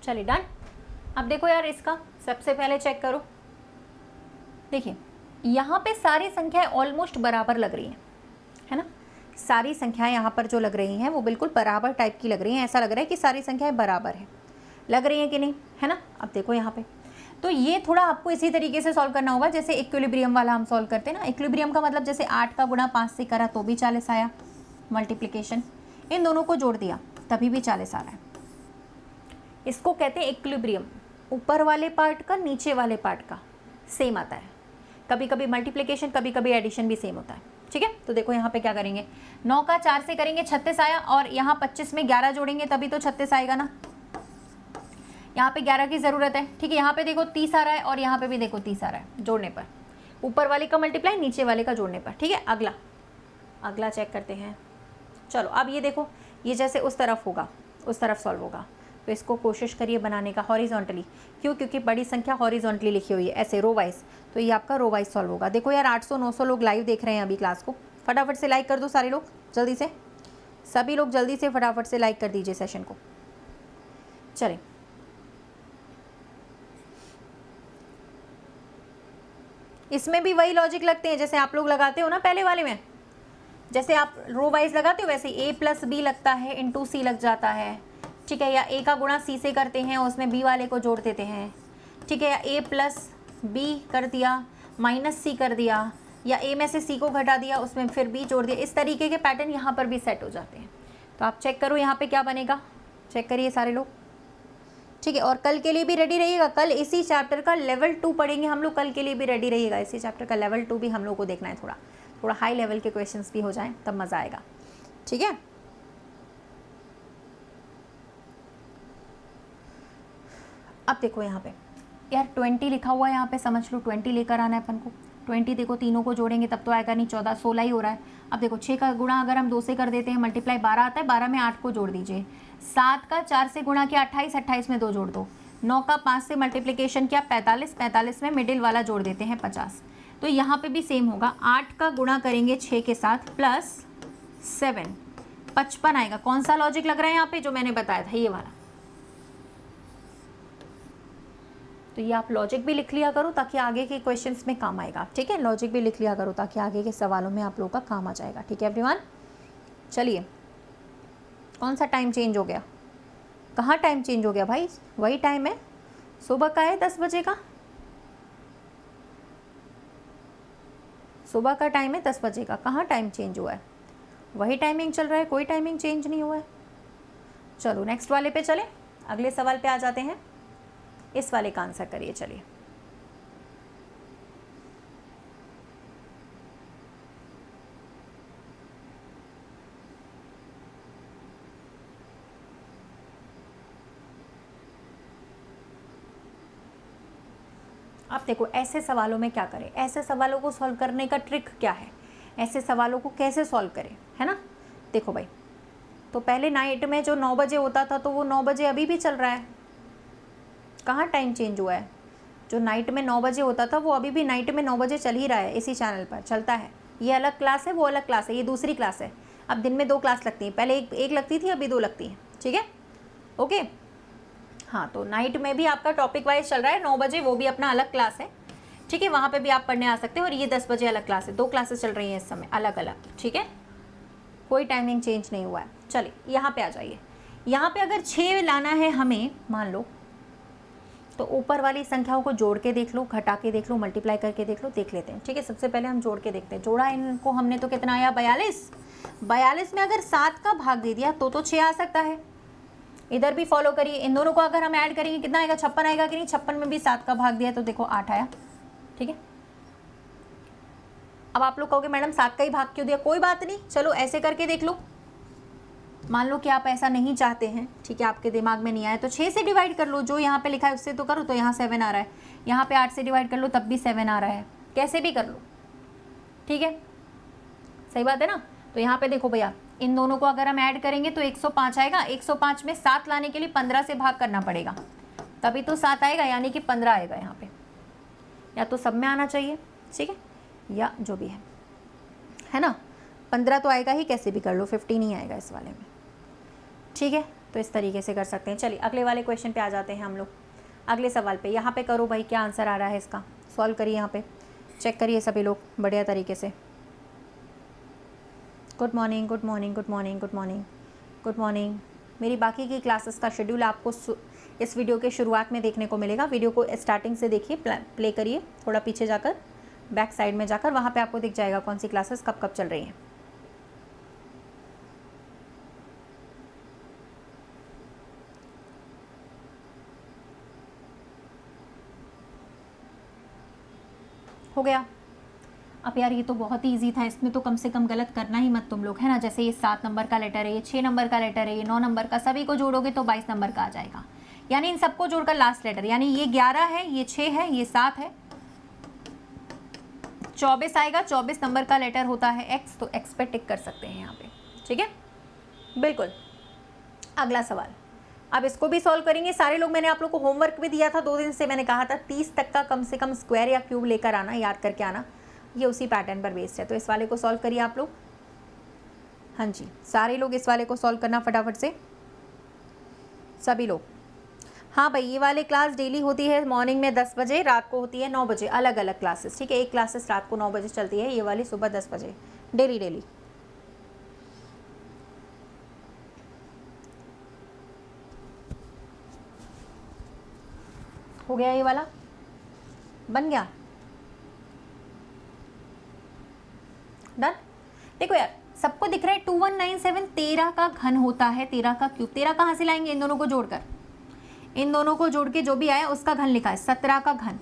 चलिए डन। अब देखो यार, इसका सबसे पहले चेक करो। देखिए यहाँ पे सारी संख्याएं ऑलमोस्ट बराबर लग रही हैं, है ना। सारी संख्याएं यहाँ पर जो लग रही हैं वो बिल्कुल बराबर टाइप की लग रही हैं। ऐसा लग रहा है कि सारी संख्याएं बराबर है, लग रही हैं कि नहीं, है ना। अब देखो यहाँ पे तो ये थोड़ा आपको इसी तरीके से सॉल्व करना होगा जैसे इक्विलिब्रियम वाला हम सॉल्व करते हैं ना। इक्विलिब्रियम का मतलब जैसे 8 का गुणा 5 से करा तो भी 40 आया, मल्टीप्लिकेशन, इन दोनों को जोड़ दिया तभी भी 40 आ रहा है। इसको कहते हैं इक्विलिब्रियम। ऊपर वाले पार्ट का नीचे वाले पार्ट का सेम आता है, कभी कभी मल्टीप्लिकेशन कभी कभी एडिशन भी सेम होता है, ठीक है। तो देखो यहाँ पे क्या करेंगे, 9 का 4 से करेंगे 36 आया, और यहाँ 25 में 11 जोड़ेंगे तभी तो 36 आएगा ना। यहाँ पे 11 की ज़रूरत है, ठीक है। यहाँ पे देखो 30 आ रहा है और यहाँ पे भी देखो 30 आ रहा है जोड़ने पर, ऊपर वाले का मल्टीप्लाई नीचे वाले का जोड़ने पर, ठीक है। अगला चेक करते हैं। चलो अब ये देखो, ये जैसे उस तरफ होगा उस तरफ सॉल्व होगा, तो इसको कोशिश करिए बनाने का हॉरिजॉन्टली। क्यों? क्योंकि बड़ी संख्या हॉरिजॉन्टली लिखी हुई है ऐसे रो वाइज, तो ये आपका रो वाइज सॉल्व होगा। देखो यार 800-900 लोग लाइव देख रहे हैं अभी क्लास को, फटाफट से लाइक कर दो सारे लोग, जल्दी से सभी लोग जल्दी से फटाफट से लाइक कर दीजिए सेशन को। चलें इसमें भी वही लॉजिक लगते हैं जैसे आप लोग लगाते हो ना पहले वाले में, जैसे आप रो वाइज लगाते हो वैसे a प्लस बी लगता है इंटू सी लग जाता है, ठीक है। या a का गुणा c से करते हैं उसमें b वाले को जोड़ देते हैं, ठीक है। या a प्लस बी कर दिया माइनस सी कर दिया, या a में से c को घटा दिया उसमें फिर b जोड़ दिया। इस तरीके के पैटर्न यहाँ पर भी सेट हो जाते हैं। तो आप चेक करो यहाँ पे क्या बनेगा, चेक करिए सारे लोग, ठीक है। और कल के लिए भी रेडी रहिएगा, कल इसी चैप्टर का लेवल 2 पढ़ेंगे हम लोग, कल के लिए भी रेडी रहिएगा। इसी चैप्टर का लेवल 2 भी हम लोग को देखना है, थोड़ा हाई लेवल के क्वेश्चंस भी हो जाएं तब मज़ा आएगा, ठीक है। अब देखो यहाँ पे यार 20 लिखा हुआ है, यहाँ पे समझ लो 20 लेकर आना है अपन को। 20 देखो तीनों को जोड़ेंगे तब तो आएगा नहीं, 14 16 ही हो रहा है। अब देखो 6 का गुणा अगर हम 2 से कर देते हैं मल्टीप्लाई 12 आता है, 12 में 8 को जोड़ दीजिए। 7 का 4 से गुणा किया 28, 28 में 2 जोड़ दो। 9 का 5 से मल्टीप्लिकेशन किया 45, 45 में मिडिल वाला जोड़ देते हैं 50। तो यहाँ पे भी सेम होगा, 8 का गुणा करेंगे 6 के साथ प्लस 7, 55 आएगा। कौन सा लॉजिक लग रहा है यहाँ पे जो मैंने बताया था ये वाला। तो ये आप लॉजिक भी लिख लिया करो ताकि आगे के क्वेश्चंस में काम आएगा, ठीक है। लॉजिक भी लिख लिया करो ताकि आगे के सवालों में आप लोगों का काम आ जाएगा, ठीक है एवरीवन। चलिए कौन सा टाइम चेंज हो गया, कहाँ टाइम चेंज हो गया भाई, वही टाइम है सुबह का है 10 बजे का, सुबह का टाइम है 10 बजे का, कहाँ टाइम चेंज हुआ है, वही टाइमिंग चल रहा है, कोई टाइमिंग चेंज नहीं हुआ है। चलो नेक्स्ट वाले पे चले, अगले सवाल पे आ जाते हैं। इस वाले का आंसर करिए। चलिए अब देखो ऐसे सवालों में क्या करें, ऐसे सवालों को सॉल्व करने का ट्रिक क्या है, ऐसे सवालों को कैसे सॉल्व करें, है ना। देखो भाई, तो पहले नाइट में जो 9 बजे होता था तो वो 9 बजे अभी भी चल रहा है, कहाँ टाइम चेंज हुआ है। जो नाइट में 9 बजे होता था वो अभी भी नाइट में 9 बजे चल ही रहा है, इसी चैनल पर चलता है। ये अलग क्लास है, वो अलग क्लास है, ये दूसरी क्लास है। अब दिन में 2 क्लास लगती हैं, पहले एक लगती थी, अभी 2 लगती हैं, ठीक है ओके। हाँ तो नाइट में भी आपका टॉपिक वाइज चल रहा है, 9 बजे वो भी अपना अलग क्लास है, ठीक है, वहाँ पे भी आप पढ़ने आ सकते हो। और ये 10 बजे अलग क्लास है, 2 क्लासेस चल रही हैं इस समय अलग अलग, ठीक है, कोई टाइमिंग चेंज नहीं हुआ है। चलिए यहाँ पे आ जाइए। यहाँ पे अगर 6 लाना है हमें, मान लो तो ऊपर वाली संख्याओं को जोड़ के देख लो, घटा के देख लो, मल्टीप्लाई करके देख लो, देख लेते हैं। ठीक है, सबसे पहले हम जोड़ के देखते हैं। जोड़ा इनको हमने तो कितना आया 42। 42 में अगर 7 का भाग दे दिया तो 6 आ सकता है। इधर भी फॉलो करिए, इन दोनों को अगर हम ऐड करेंगे कितना आएगा 56 आएगा कि नहीं। 56 में भी 7 का भाग दिया तो देखो 8 आया। ठीक है, अब आप लोग कहोगे मैडम 7 का ही भाग क्यों दिया, कोई बात नहीं, चलो ऐसे करके देख लो। मान लो कि आप ऐसा नहीं चाहते हैं, ठीक है, आपके दिमाग में नहीं आया तो 6 से डिवाइड कर लो, जो यहाँ पे लिखा है उससे तो करो, तो यहाँ 7 आ रहा है। यहाँ पे 8 से डिवाइड कर लो तब भी 7 आ रहा है, कैसे भी कर लो। ठीक है, सही बात है ना। तो यहाँ पे देखो भैया, इन दोनों को अगर हम ऐड करेंगे तो 105 आएगा। 105 में 7 लाने के लिए 15 से भाग करना पड़ेगा, तभी तो 7 आएगा, यानी कि 15 आएगा यहाँ पे। या तो सब में आना चाहिए, ठीक है, या जो भी है ना। 15 तो आएगा ही, कैसे भी कर लो, 15 ही आएगा इस वाले में। ठीक है, तो इस तरीके से कर सकते हैं। चलिए अगले वाले क्वेश्चन पे आ जाते हैं हम लोग। अगले सवाल पे यहाँ पे करो भाई, क्या आंसर आ रहा है इसका, सॉल्व करिए। यहाँ पे चेक करिए सभी लोग बढ़िया तरीके से। Good morning, good morning, good morning, good morning, good morning. मेरी बाकी की क्लासेस का शेड्यूल आपको इस वीडियो के शुरुआत में देखने को मिलेगा। वीडियो को स्टार्टिंग से देखिए, प्ले करिए, थोड़ा पीछे जाकर बैक साइड में जाकर, वहाँ पे आपको दिख जाएगा कौन सी क्लासेस कब कब चल रही हैं। हो गया। अब यार ये तो बहुत ही ईजी था, इसमें तो कम से कम गलत करना ही मत तुम लोग, है ना। जैसे ये 7 नंबर का लेटर है, ये 6 नंबर का लेटर है, ये 9 नंबर का, सभी को जोड़ोगे तो 22 नंबर का आ जाएगा। यानी इन सबको जोड़कर लास्ट लेटर, यानी ये 11 है, ये 6 है, ये 7 है, 24 आएगा। 24 नंबर का लेटर होता है एक्स, तो एक्स पे टिक कर सकते हैं यहाँ पे। ठीक है, बिल्कुल। अगला सवाल, अब इसको भी सॉल्व करेंगे सारे लोग। मैंने आप लोग को होमवर्क भी दिया था 2 दिन से, मैंने कहा था 30 तक का कम से कम स्क्वायर या क्यूब लेकर आना, याद करके आना। ये उसी पैटर्न पर बेस्ड है, तो इस वाले को सॉल्व करिए आप लोग। हाँ जी, सारे लोग इस वाले को सॉल्व करना फटाफट से, सभी लोग। हाँ भाई, ये वाले क्लास डेली होती है, मॉर्निंग में 10 बजे, रात को होती है 9 बजे, अलग अलग क्लासेस। ठीक है, एक क्लासेस रात को 9 बजे चलती है, ये वाली सुबह 10 बजे, डेली डेली। हो गया, ये वाला बन गया, डन। देखो यार, सबको दिख रहा है 2197 13 का घन होता है, 13 का क्यूब। 13 कहाँ से लाएंगे, इन दोनों को जोड़कर, इन दोनों को जोड़ के जो भी आया उसका घन लिखा है। 17 का घन,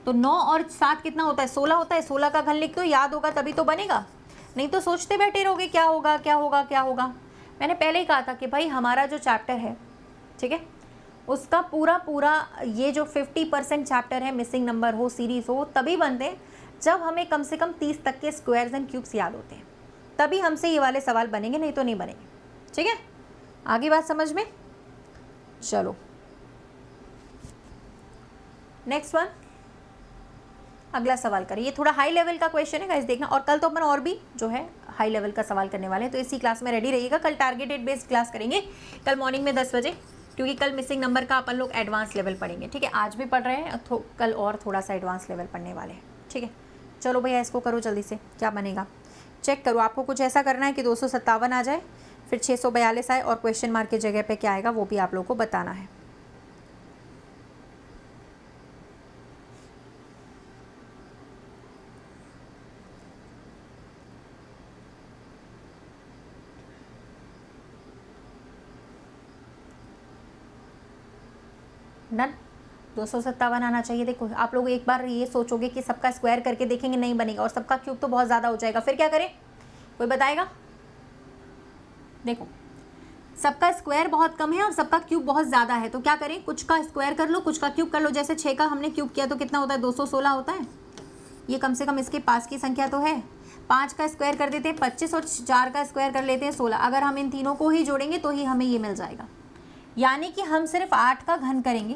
तो 9 और 7 कितना होता है, 16 होता है। 16 का घन लिख दो, याद होगा तभी तो बनेगा, नहीं तो सोचते बैठे रहोगे क्या होगा क्या होगा क्या होगा। मैंने पहले ही कहा था कि भाई हमारा जो चैप्टर है, ठीक है, उसका पूरा ये जो 50% चैप्टर है, मिसिंग नंबर हो, सीरीज हो, तभी बनते हैं जब हमें कम से कम 30 तक के स्क्वायर्स एंड क्यूब्स याद होते हैं, तभी हमसे ये वाले सवाल बनेंगे, नहीं तो नहीं बनेंगे। ठीक है, आगे बात समझ में। चलो नेक्स्ट वन, अगला सवाल करें। ये थोड़ा हाई लेवल का क्वेश्चन है गाइस, देखना। और कल तो अपन और भी जो है हाई लेवल का सवाल करने वाले हैं, तो इसी क्लास में रेडी रहिएगा। कल टारगेटेड बेस्ड क्लास करेंगे, कल मॉर्निंग में 10 बजे, क्योंकि कल मिसिंग नंबर का अपन लोग एडवांस लेवल पढ़ेंगे। ठीक है, आज भी पढ़ रहे हैं, कल और थोड़ा सा एडवांस लेवल पढ़ने वाले हैं। ठीक है, चलो भैया इसको करो जल्दी से, क्या बनेगा चेक करो। आपको कुछ ऐसा करना है कि 257 आ जाए, फिर 642 आए, और क्वेश्चन मार्क की जगह पे क्या आएगा वो भी आप लोगों को बताना है। डन, 257 आना चाहिए। देखो आप लोग एक बार ये सोचोगे कि सबका स्क्वायर करके देखेंगे, नहीं बनेगा, और सबका क्यूब तो बहुत ज़्यादा हो जाएगा, फिर क्या करें, कोई बताएगा। देखो सबका स्क्वायर बहुत कम है और सबका क्यूब बहुत ज़्यादा है, तो क्या करें, कुछ का स्क्वायर कर लो, कुछ का क्यूब कर लो। जैसे 6 का हमने क्यूब किया तो कितना होता है, 216 होता है। ये कम से कम इसके पास की संख्या तो है। 5 का स्क्वायर कर देते हैं 25, और 4 का स्क्वायर कर लेते हैं 16। अगर हम इन तीनों को ही जोड़ेंगे तो ही हमें ये मिल जाएगा। यानी कि हम सिर्फ 8 का घन करेंगे,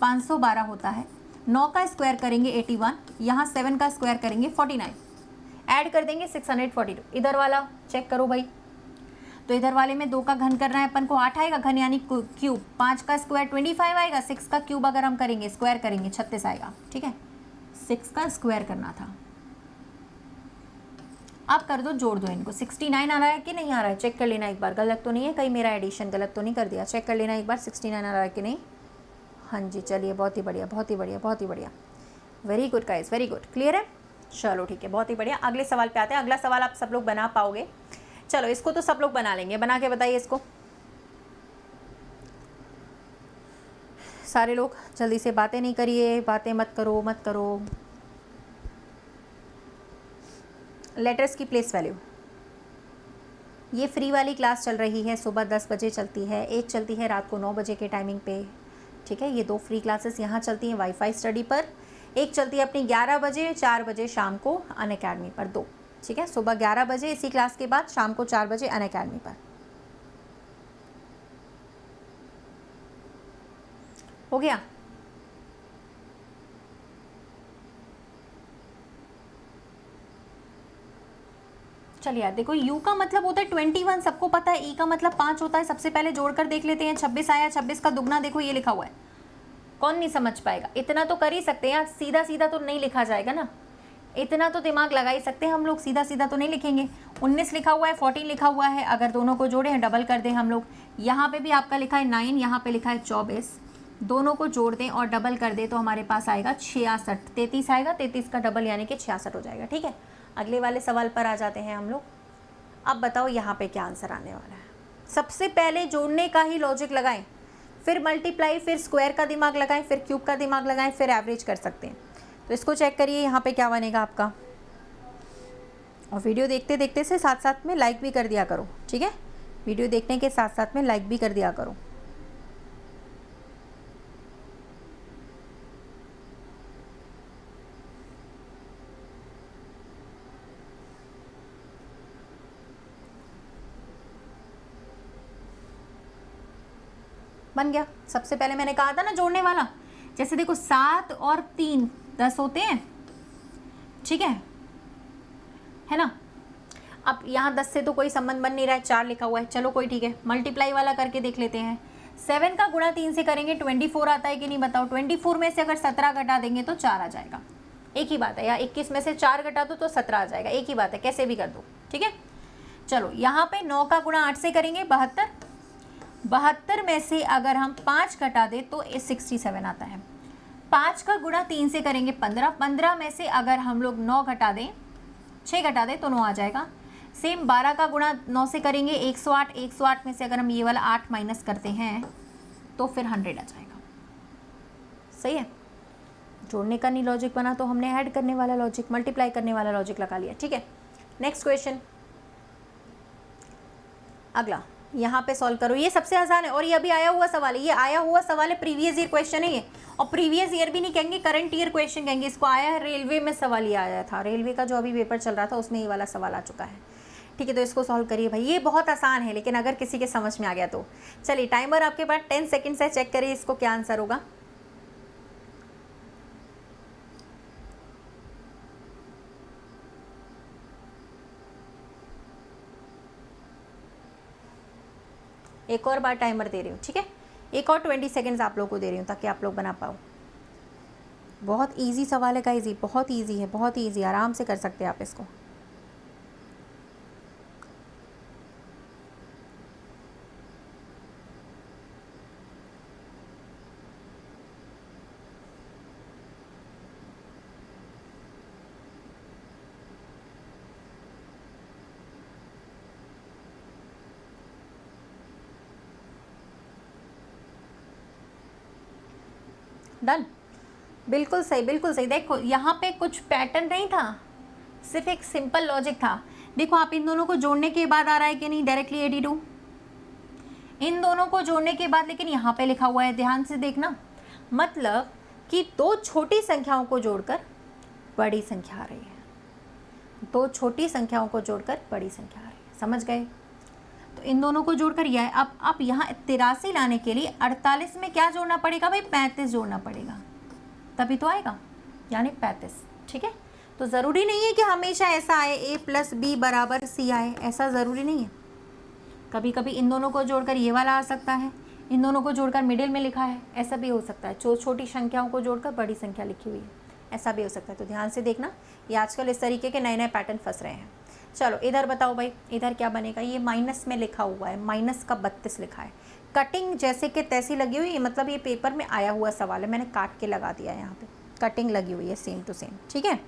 512 होता है। 9 का स्क्वायर करेंगे 81, यहाँ 7 का स्क्वायर करेंगे 49, ऐड कर देंगे 642। इधर वाला चेक करो भाई, तो इधर वाले में 2 का घन करना है अपन को, 8 आएगा घन यानी क्यूब। 5 का स्क्वायर 25 आएगा, 6 का क्यूब अगर हम करेंगे, स्क्वायर करेंगे 36 आएगा। ठीक है, 6 का स्क्वायर करना था। आप कर दो, जोड़ दो इनको। 69 आ रहा है कि नहीं आ रहा है, चेक कर लेना एक बार, गलत तो नहीं है कहीं, मेरा एडिशन गलत तो नहीं कर दिया, चेक कर लेना एक बार 69 आ रहा है कि नहीं। हाँ जी, चलिए बहुत ही बढ़िया, बहुत ही बढ़िया, बहुत ही बढ़िया, very good guys, very good, clear है। चलो ठीक है, बहुत ही बढ़िया। अगले सवाल पे आते हैं। अगला सवाल आप सब लोग बना पाओगे? चलो इसको तो सब लोग बना लेंगे, बना के बताइए इसको सारे लोग। जल्दी से, बातें नहीं करिए, बातें मत करो, मत करो। लेटर्स की प्लेस वैल्यू, ये फ्री वाली क्लास चल रही है, सुबह 10 बजे चलती है, एक चलती है रात को 9 बजे के टाइमिंग पे, ठीक है। ये 2 फ्री क्लासेस यहाँ चलती हैं वाईफाई स्टडी पर। एक चलती है अपनी 11 बजे, 4 बजे शाम को अनअकैडमी पर, 2, ठीक है। सुबह 11 बजे इसी क्लास के बाद, शाम को 4 बजे अनअकैडमी पर। हो गया? चलिए यार देखो, U का मतलब होता है 21, सबको पता है। E का मतलब 5 होता है। सबसे पहले जोड़कर देख लेते हैं। 26 आया, 26 का दुगना देखो ये लिखा हुआ है, कौन नहीं समझ पाएगा? इतना तो कर ही सकते हैं, सीधा सीधा तो नहीं लिखा जाएगा ना, इतना तो दिमाग लगा ही सकते हैं हम लोग, सीधा सीधा तो नहीं लिखेंगे। 19 लिखा हुआ है, 14 लिखा हुआ है, अगर दोनों को जोड़े हैं, डबल कर दें हम लोग। यहाँ पे भी आपका लिखा है 9, यहाँ पे लिखा है 24, दोनों को जोड़ दें और डबल कर दें तो हमारे पास आएगा 66। 33 आएगा, 33 का डबल यानी कि 66 हो जाएगा, ठीक है। अगले वाले सवाल पर आ जाते हैं हम लोग। अब बताओ यहाँ पे क्या आंसर आने वाला है। सबसे पहले जोड़ने का ही लॉजिक लगाएं, फिर मल्टीप्लाई, फिर स्क्वायर का दिमाग लगाएं, फिर क्यूब का दिमाग लगाएं, फिर एवरेज कर सकते हैं। तो इसको चेक करिए यहाँ पे क्या बनेगा आपका। और वीडियो देखते देखते से साथ साथ में लाइक भी कर दिया करो, ठीक है। वीडियो देखने के साथ साथ में लाइक भी कर दिया करो। बन गया। सबसे पहले मैंने कहा था ना जोड़ने वाला, जैसे देखो 7 और 3 10 होते हैं, ठीक है ना। अब यहाँ 10 से तो कोई संबंध बन नहीं रहा है, 4 लिखा हुआ है, चलो कोई ठीक है। मल्टीप्लाई वाला करके देख लेते हैं। 7 का गुणा 3 से करेंगे 24 आता है कि नहीं बताओ। 24 में से अगर 17 घटा देंगे तो 4 आ जाएगा, एक ही बात है। या 21 में से 4 घटा दो तो 17 आ जाएगा, एक ही बात है, कैसे भी कर दो, ठीक है। चलो यहाँ पे 9 का गुणा 8 से करेंगे 72, 72 में से अगर हम 5 घटा दें तो 67 आता है। 5 का गुणा 3 से करेंगे 15, 15 में से अगर हम लोग 9 घटा दें, 6 घटा दें तो 9 आ जाएगा। सेम 12 का गुणा 9 से करेंगे 108, 108 में से अगर हम ये वाला 8 माइनस करते हैं तो फिर 100 आ जाएगा, सही है। जोड़ने का नहीं लॉजिक बना तो हमने ऐड करने वाला लॉजिक, मल्टीप्लाई करने वाला लॉजिक लगा लिया, ठीक है। नेक्स्ट क्वेश्चन, अगला यहाँ पे सॉल्व करो। ये सबसे आसान है और ये अभी आया हुआ सवाल है, ये आया हुआ सवाल है, प्रीवियस ईयर क्वेश्चन है ये। और प्रीवियस ईयर भी नहीं कहेंगे, करंट ईयर क्वेश्चन कहेंगे इसको। आया है रेलवे में, सवाल ये आया था, रेलवे का जो अभी पेपर चल रहा था उसमें ये वाला सवाल आ चुका है, ठीक है। तो इसको सॉल्व करिए भाई, ये बहुत आसान है, लेकिन अगर किसी के समझ में आ गया तो। चलिए टाइमर आपके पास 10 सेकेंड्स है, चेक करिए इसको क्या आंसर होगा। एक और बार टाइमर दे रही हूँ, ठीक है। एक और 20 सेकेंड्स आप लोगों को दे रही हूँ ताकि आप लोग बना पाओ। बहुत इजी सवाल है गाइस, बहुत इजी है, बहुत इजी, आराम से कर सकते हैं आप इसको। डन, बिल्कुल सही, बिल्कुल सही। देखो यहाँ पे कुछ पैटर्न नहीं था, सिर्फ एक सिंपल लॉजिक था। देखो आप इन दोनों को जोड़ने के बाद आ रहा है कि नहीं, डायरेक्टली 82, इन दोनों को जोड़ने के बाद, लेकिन यहाँ पे लिखा हुआ है, ध्यान से देखना, मतलब कि 2 छोटी संख्याओं को जोड़कर बड़ी संख्या आ रही है, 2 छोटी संख्याओं को जोड़कर बड़ी संख्या आ रही है, समझ गए। तो इन दोनों को जोड़कर यह है। अब आप यहाँ 83 लाने के लिए 48 में क्या जोड़ना पड़ेगा भाई, 35 जोड़ना पड़ेगा, तभी तो आएगा, यानी 35, ठीक है। तो ज़रूरी नहीं है कि हमेशा ऐसा आए a + b = c आए, ऐसा ज़रूरी नहीं है। कभी कभी इन दोनों को जोड़कर ये वाला आ सकता है, इन दोनों को जोड़कर मिडिल में लिखा है, ऐसा भी हो सकता है। छोटी संख्याओं को जोड़कर बड़ी संख्या लिखी हुई है, ऐसा भी हो सकता है। तो ध्यान से देखना, ये आजकल इस तरीके के नए नए पैटर्न फंस रहे हैं। चलो इधर बताओ भाई, इधर क्या बनेगा, ये माइनस में लिखा हुआ है, माइनस का 32 लिखा है, कटिंग जैसे कि तैसी लगी हुई है, मतलब ये पेपर में आया हुआ सवाल है, मैंने काट के लगा दिया है यहाँ पे, कटिंग लगी हुई है सेम टू सेम, ठीक है।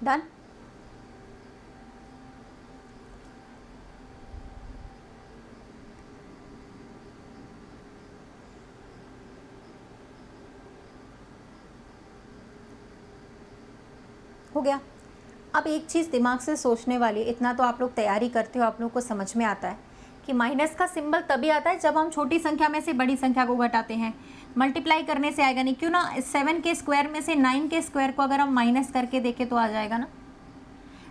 डन। हो गया। अब एक चीज़ दिमाग से सोचने वाली, इतना तो आप लोग तैयारी करते हो, आप लोग को समझ में आता है कि माइनस का सिंबल तभी आता है जब हम छोटी संख्या में से बड़ी संख्या को घटाते हैं, मल्टीप्लाई करने से आएगा नहीं, क्यों ना 7 के स्क्वायर में से 9 के स्क्वायर को अगर हम माइनस करके देखें तो आ जाएगा ना।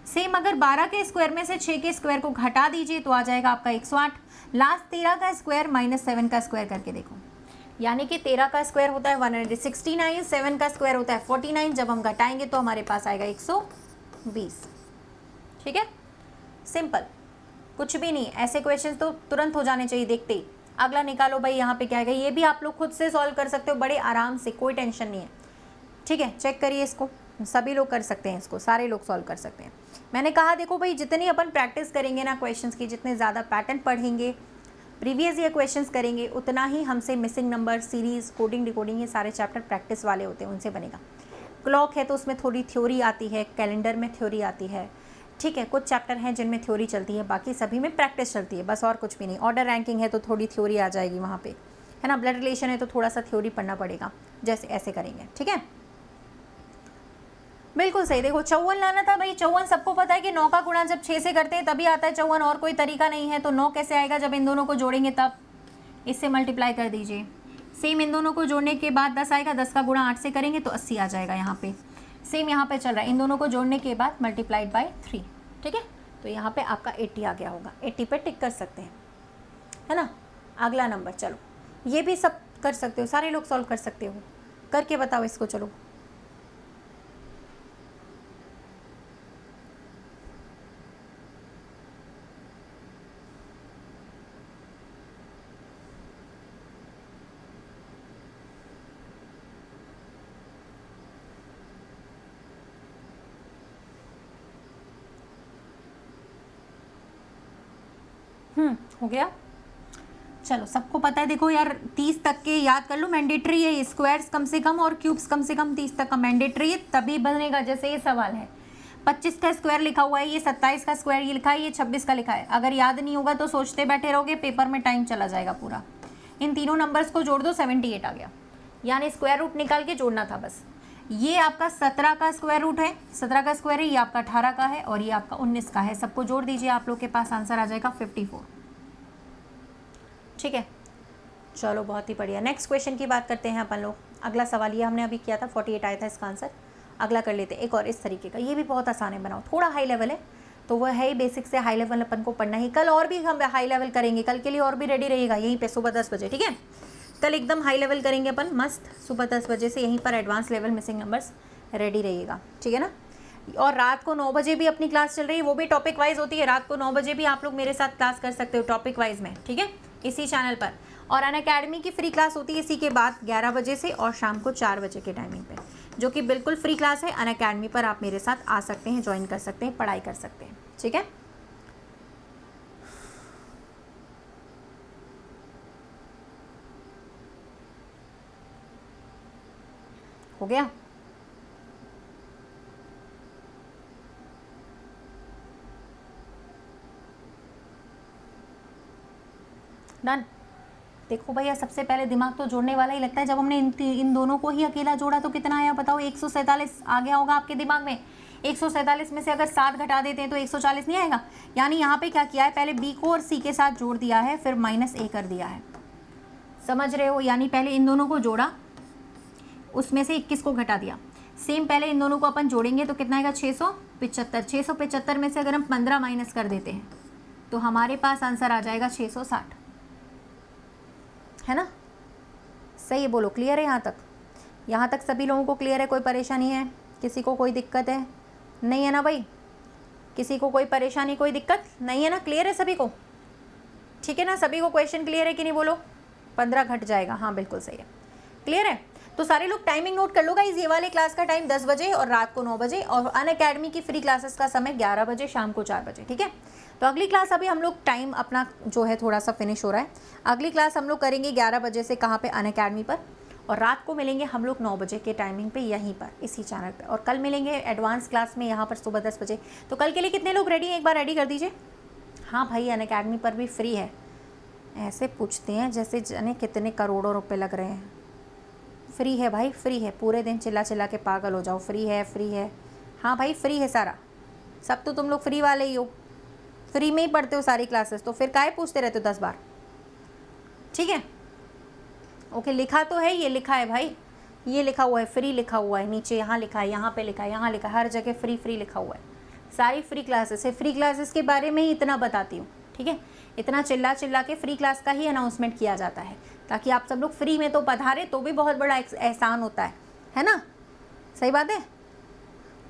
सेम अगर 12 के स्क्वायर में से 6 के स्क्वायर को घटा दीजिए तो आ जाएगा आपका 108। लास्ट 13 का स्क्वायर माइनस 7 का स्क्वायर करके देखो, यानी कि 13 का स्क्वायर होता है 169, 7 का स्क्वायर होता है 49, जब हम घटाएंगे तो हमारे पास आएगा 120। ठीक है, सिंपल, कुछ भी नहीं। ऐसे क्वेश्चन तो तुरंत हो जाने चाहिए देखते ही। अगला निकालो भाई, यहाँ पे क्या आएगा, ये भी आप लोग खुद से सॉल्व कर सकते हो बड़े आराम से, कोई टेंशन नहीं है। ठीक है, चेक करिए इसको, सभी लोग कर सकते हैं इसको, सारे लोग सॉल्व कर सकते हैं। मैंने कहा देखो भाई, जितनी अपन प्रैक्टिस करेंगे ना क्वेश्चंस की, जितने ज़्यादा पैटर्न पढ़ेंगे, प्रीवियस ईयर क्वेश्चंस करेंगे, उतना ही हमसे missing number, series, coding, decoding, ये सारे चैप्टर प्रैक्टिस वाले होते हैं, उनसे बनेगा। क्लॉक है तो उसमें थोड़ी थ्योरी आती है, कैलेंडर में थ्योरी आती है, ठीक है, कुछ चैप्टर हैं जिनमें थ्योरी चलती है, बाकी सभी में प्रैक्टिस चलती है, बस और कुछ भी नहीं। ऑर्डर रैंकिंग है तो थोड़ी थ्योरी आ जाएगी वहाँ पे, है ना। ब्लड रिलेशन है तो थोड़ा सा थ्योरी पढ़ना पड़ेगा, जैसे ऐसे करेंगे। ठीक है, बिल्कुल सही। देखो 54 लाना था भाई, 54 सबको पता है कि 9 का गुणा जब 6 से करते हैं तभी आता है 54, और कोई तरीका नहीं है। तो 9 कैसे आएगा, जब इन दोनों को जोड़ेंगे तब, इससे मल्टीप्लाई कर दीजिए। सेम इन दोनों को जोड़ने के बाद 10 आएगा, 10 का गुणा 8 से करेंगे तो 80 आ जाएगा यहाँ पे। सेम यहाँ पे चल रहा है, इन दोनों को जोड़ने के बाद मल्टीप्लाइड बाय 3, ठीक है, तो यहाँ पे आपका 80 आ गया होगा। 80 पे टिक कर सकते हैं, है ना। अगला नंबर, चलो ये भी सब कर सकते हो, सारे लोग सॉल्व कर सकते हो, करके बताओ इसको। चलो हो गया। चलो सबको पता है, देखो यार 30 तक के याद कर लो, मैंडेटरी है। स्क्वायर्स कम से कम और क्यूब्स कम से कम 30 तक का मैंडेटरी है, तभी बनेगा। जैसे ये सवाल है, 25 का स्क्वायर लिखा हुआ है, ये 27 का स्क्वायर ये लिखा है, ये 26 का लिखा है। अगर याद नहीं होगा तो सोचते बैठे रहोगे, पेपर में टाइम चला जाएगा पूरा। इन तीनों नंबर्स को जोड़ दो, 78 आ गया, यानी स्क्वायर रूट निकाल के जोड़ना था बस। ये आपका 17 का स्क्वायर रूट है, 17 का स्क्वायर है, ये आपका 18 का है, और ये आपका 19 का है। सबको जोड़ दीजिए, आप लोग के पास आंसर आ जाएगा 54। ठीक है, चलो बहुत ही बढ़िया। नेक्स्ट क्वेश्चन की बात करते हैं अपन लोग। अगला सवाल ये हमने अभी किया था, 48 आया था इसका आंसर। अगला कर लेते हैं एक और इस तरीके का, ये भी बहुत आसान है, बनाओ। थोड़ा हाई लेवल है तो वह है ही, बेसिक से हाई लेवल अपन को पढ़ना ही। कल और भी हम हाई लेवल करेंगे, कल के लिए और भी रेडी रहेगा यहीं पे सुबह 10 बजे, ठीक है। कल एकदम हाई लेवल करेंगे अपन मस्त, सुबह 10 बजे से यहीं पर advance level missing numbers ready रहिएगा, ठीक है ना। और रात को 9 बजे भी अपनी क्लास चल रही है, वो भी टॉपिक वाइज होती है। रात को 9 बजे भी आप लोग मेरे साथ क्लास कर सकते हो टॉपिक वाइज में, ठीक है, इसी चैनल पर। और अनअकैडमी की फ्री क्लास होती है इसी के बाद 11 बजे से, और शाम को 4 बजे के टाइमिंग पे, जो कि बिल्कुल फ्री क्लास है। अनअकैडमी पर आप मेरे साथ आ सकते हैं, ज्वाइन कर सकते हैं, पढ़ाई कर सकते हैं, ठीक है। हो गया, डन। देखो भैया, सबसे पहले दिमाग तो जोड़ने वाला ही लगता है। जब हमने इन दोनों को ही अकेला जोड़ा तो कितना आया बताओ, 147 आ गया होगा आपके दिमाग में। 147 में से अगर 7 घटा देते हैं तो 140 नहीं आएगा। यानी यहाँ पे क्या किया है, पहले बी को और सी के साथ जोड़ दिया है, फिर -a कर दिया है, समझ रहे हो। यानी पहले इन दोनों को जोड़ा, उसमें से 21 को घटा दिया। सेम पहले इन दोनों को अपन जोड़ेंगे तो कितना आएगा, 675। 675 में से अगर हम 15 माइनस कर देते हैं तो हमारे पास आंसर आ जाएगा 660। है ना? सही है, बोलो क्लियर है यहाँ तक? यहाँ तक सभी लोगों को क्लियर है? कोई परेशानी है? किसी को कोई दिक्कत है? नहीं है ना भाई? किसी को कोई परेशानी, कोई दिक्कत नहीं है ना? क्लियर है सभी को? ठीक है ना? सभी को क्वेश्चन क्लियर है कि नहीं? बोलो। 15 घट जाएगा, हाँ बिल्कुल सही है। क्लियर है? तो सारे लोग टाइमिंग नोट कर लो गाइस। ये वाले क्लास का टाइम 10 बजे और रात को 9 बजे, और अनअकैडमी की फ्री क्लासेस का समय 11 बजे, शाम को 4 बजे। ठीक है? तो अगली क्लास अभी हम लोग टाइम अपना जो है थोड़ा सा फिनिश हो रहा है। अगली क्लास हम लोग करेंगे 11 बजे से, कहाँ पे? अनअकैडमी पर। और रात को मिलेंगे हम लोग 9 बजे के टाइमिंग पे, यहीं पर इसी चैनल पे। और कल मिलेंगे एडवांस क्लास में यहाँ पर सुबह 10 बजे। तो कल के लिए कितने लोग रेडी हैं? एक बार रेडी कर दीजिए। हाँ भाई, अनअकैडमी पर भी फ्री है। ऐसे पूछते हैं जैसे जाने कितने करोड़ों रुपए लग रहे हैं। फ्री है भाई, फ्री है। पूरे दिन चिल्ला चिल्ला के पागल हो जाओ, फ्री है फ्री है। हाँ भाई फ्री है सारा, सब तो तुम लोग फ्री वाले ही हो, फ्री में ही पढ़ते हो सारी क्लासेस, तो फिर काहे पूछते रहते हो 10 बार? ठीक है, ओके। लिखा तो है, ये लिखा है भाई, ये लिखा हुआ है, फ्री लिखा हुआ है नीचे, यहाँ लिखा है, यहाँ पे लिखा है, यहाँ लिखा है, हर जगह फ्री फ्री लिखा हुआ है। सारी फ्री क्लासेस है। फ्री क्लासेस के बारे में ही इतना बताती हूँ, ठीक है? इतना चिल्ला चिल्ला के फ्री क्लास का ही अनाउंसमेंट किया जाता है, ताकि आप सब लोग फ्री में तो पधारे, तो भी बहुत बड़ा एहसान होता है ना? सही बात है,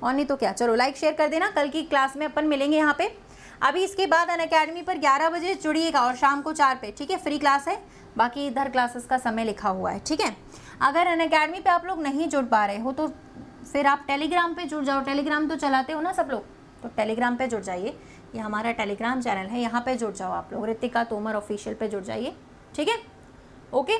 और नहीं तो क्या। चलो लाइक शेयर कर देना। कल की क्लास में अपन मिलेंगे यहाँ पे। अभी इसके बाद अनअकैडमी पर 11 बजे जुड़िएगा और शाम को 4 पे, ठीक है? फ्री क्लास है, बाकी इधर क्लासेस का समय लिखा हुआ है, ठीक है? अगर अनअकैडमी पे आप लोग नहीं जुड़ पा रहे हो तो फिर आप टेलीग्राम पे जुड़ जाओ। टेलीग्राम तो चलाते हो ना सब लोग, तो टेलीग्राम पे जुड़ जाइए। ये हमारा टेलीग्राम चैनल है, यहाँ पे जुड़ जाओ आप लोग। रितिका तोमर ऑफिशियल पे जुड़ जाइए, ठीक है? ओके,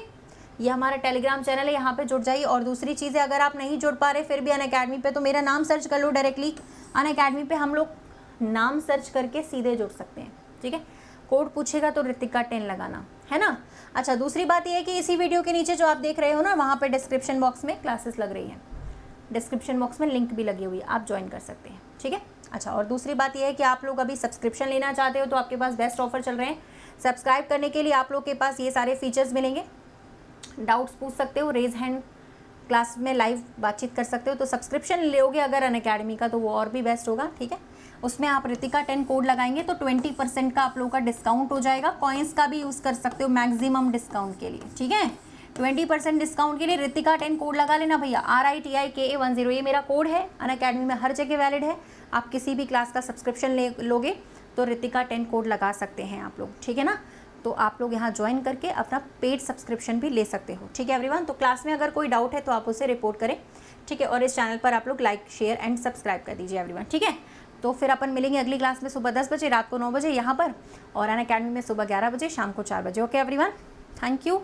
ये हमारा टेलीग्राम चैनल है, यहाँ पे जुड़ जाइए। और दूसरी चीज़ है, अगर आप नहीं जुड़ पा रहे फिर भी अनअकैडमी पे, तो मेरा नाम सर्च कर लो डायरेक्टली। अनअकैडमी पे हम लोग नाम सर्च करके सीधे जुड़ सकते हैं, ठीक है? कोड पूछेगा तो रितिका 10 लगाना, है ना? अच्छा, दूसरी बात यह है कि इसी वीडियो के नीचे जो आप देख रहे हो ना, वहाँ पे डिस्क्रिप्शन बॉक्स में क्लासेस लग रही हैं, डिस्क्रिप्शन बॉक्स में लिंक भी लगी हुई है, आप ज्वाइन कर सकते हैं, ठीक है? अच्छा, और दूसरी बात यह है कि आप लोग अभी सब्सक्रिप्शन लेना चाहते हो तो आपके पास बेस्ट ऑफर चल रहे हैं। सब्सक्राइब करने के लिए आप लोग के पास ये सारे फीचर्स मिलेंगे। डाउट्स पूछ सकते हो, रेज हैंड, क्लास में लाइव बातचीत कर सकते हो। तो सब्सक्रिप्शन लोगे अगर अनअकैडमी का, तो वो और भी बेस्ट होगा, ठीक है? उसमें आप रितिका 10 कोड लगाएंगे तो 20% का आप लोगों का डिस्काउंट हो जाएगा। कॉइन्स का भी यूज़ कर सकते हो मैक्सिमम डिस्काउंट के लिए, ठीक है? 20% डिस्काउंट के लिए रितिका 10 कोड लगा लेना भैया, RITIKA10। ये मेरा कोड है, अनअकैडमी में हर जगह वैलिड है। आप किसी भी क्लास का सब्सक्रिप्शन लोगे तो रितिका 10 कोड लगा सकते हैं आप लोग, ठीक है ना? तो आप लोग यहाँ ज्वाइन करके अपना पेड सब्सक्रिप्शन भी ले सकते हो, ठीक है एवरीवन? तो क्लास में अगर कोई डाउट है तो आप उसे रिपोर्ट करें, ठीक है? और इस चैनल पर आप लोग लाइक शेयर एंड सब्सक्राइब कर दीजिए एवरीवन, ठीक है? तो फिर अपन मिलेंगे अगली क्लास में सुबह 10 बजे, रात को 9 बजे यहाँ पर, और अनअकैडमी में सुबह 11 बजे, शाम को 4 बजे। Okay everyone, thank you.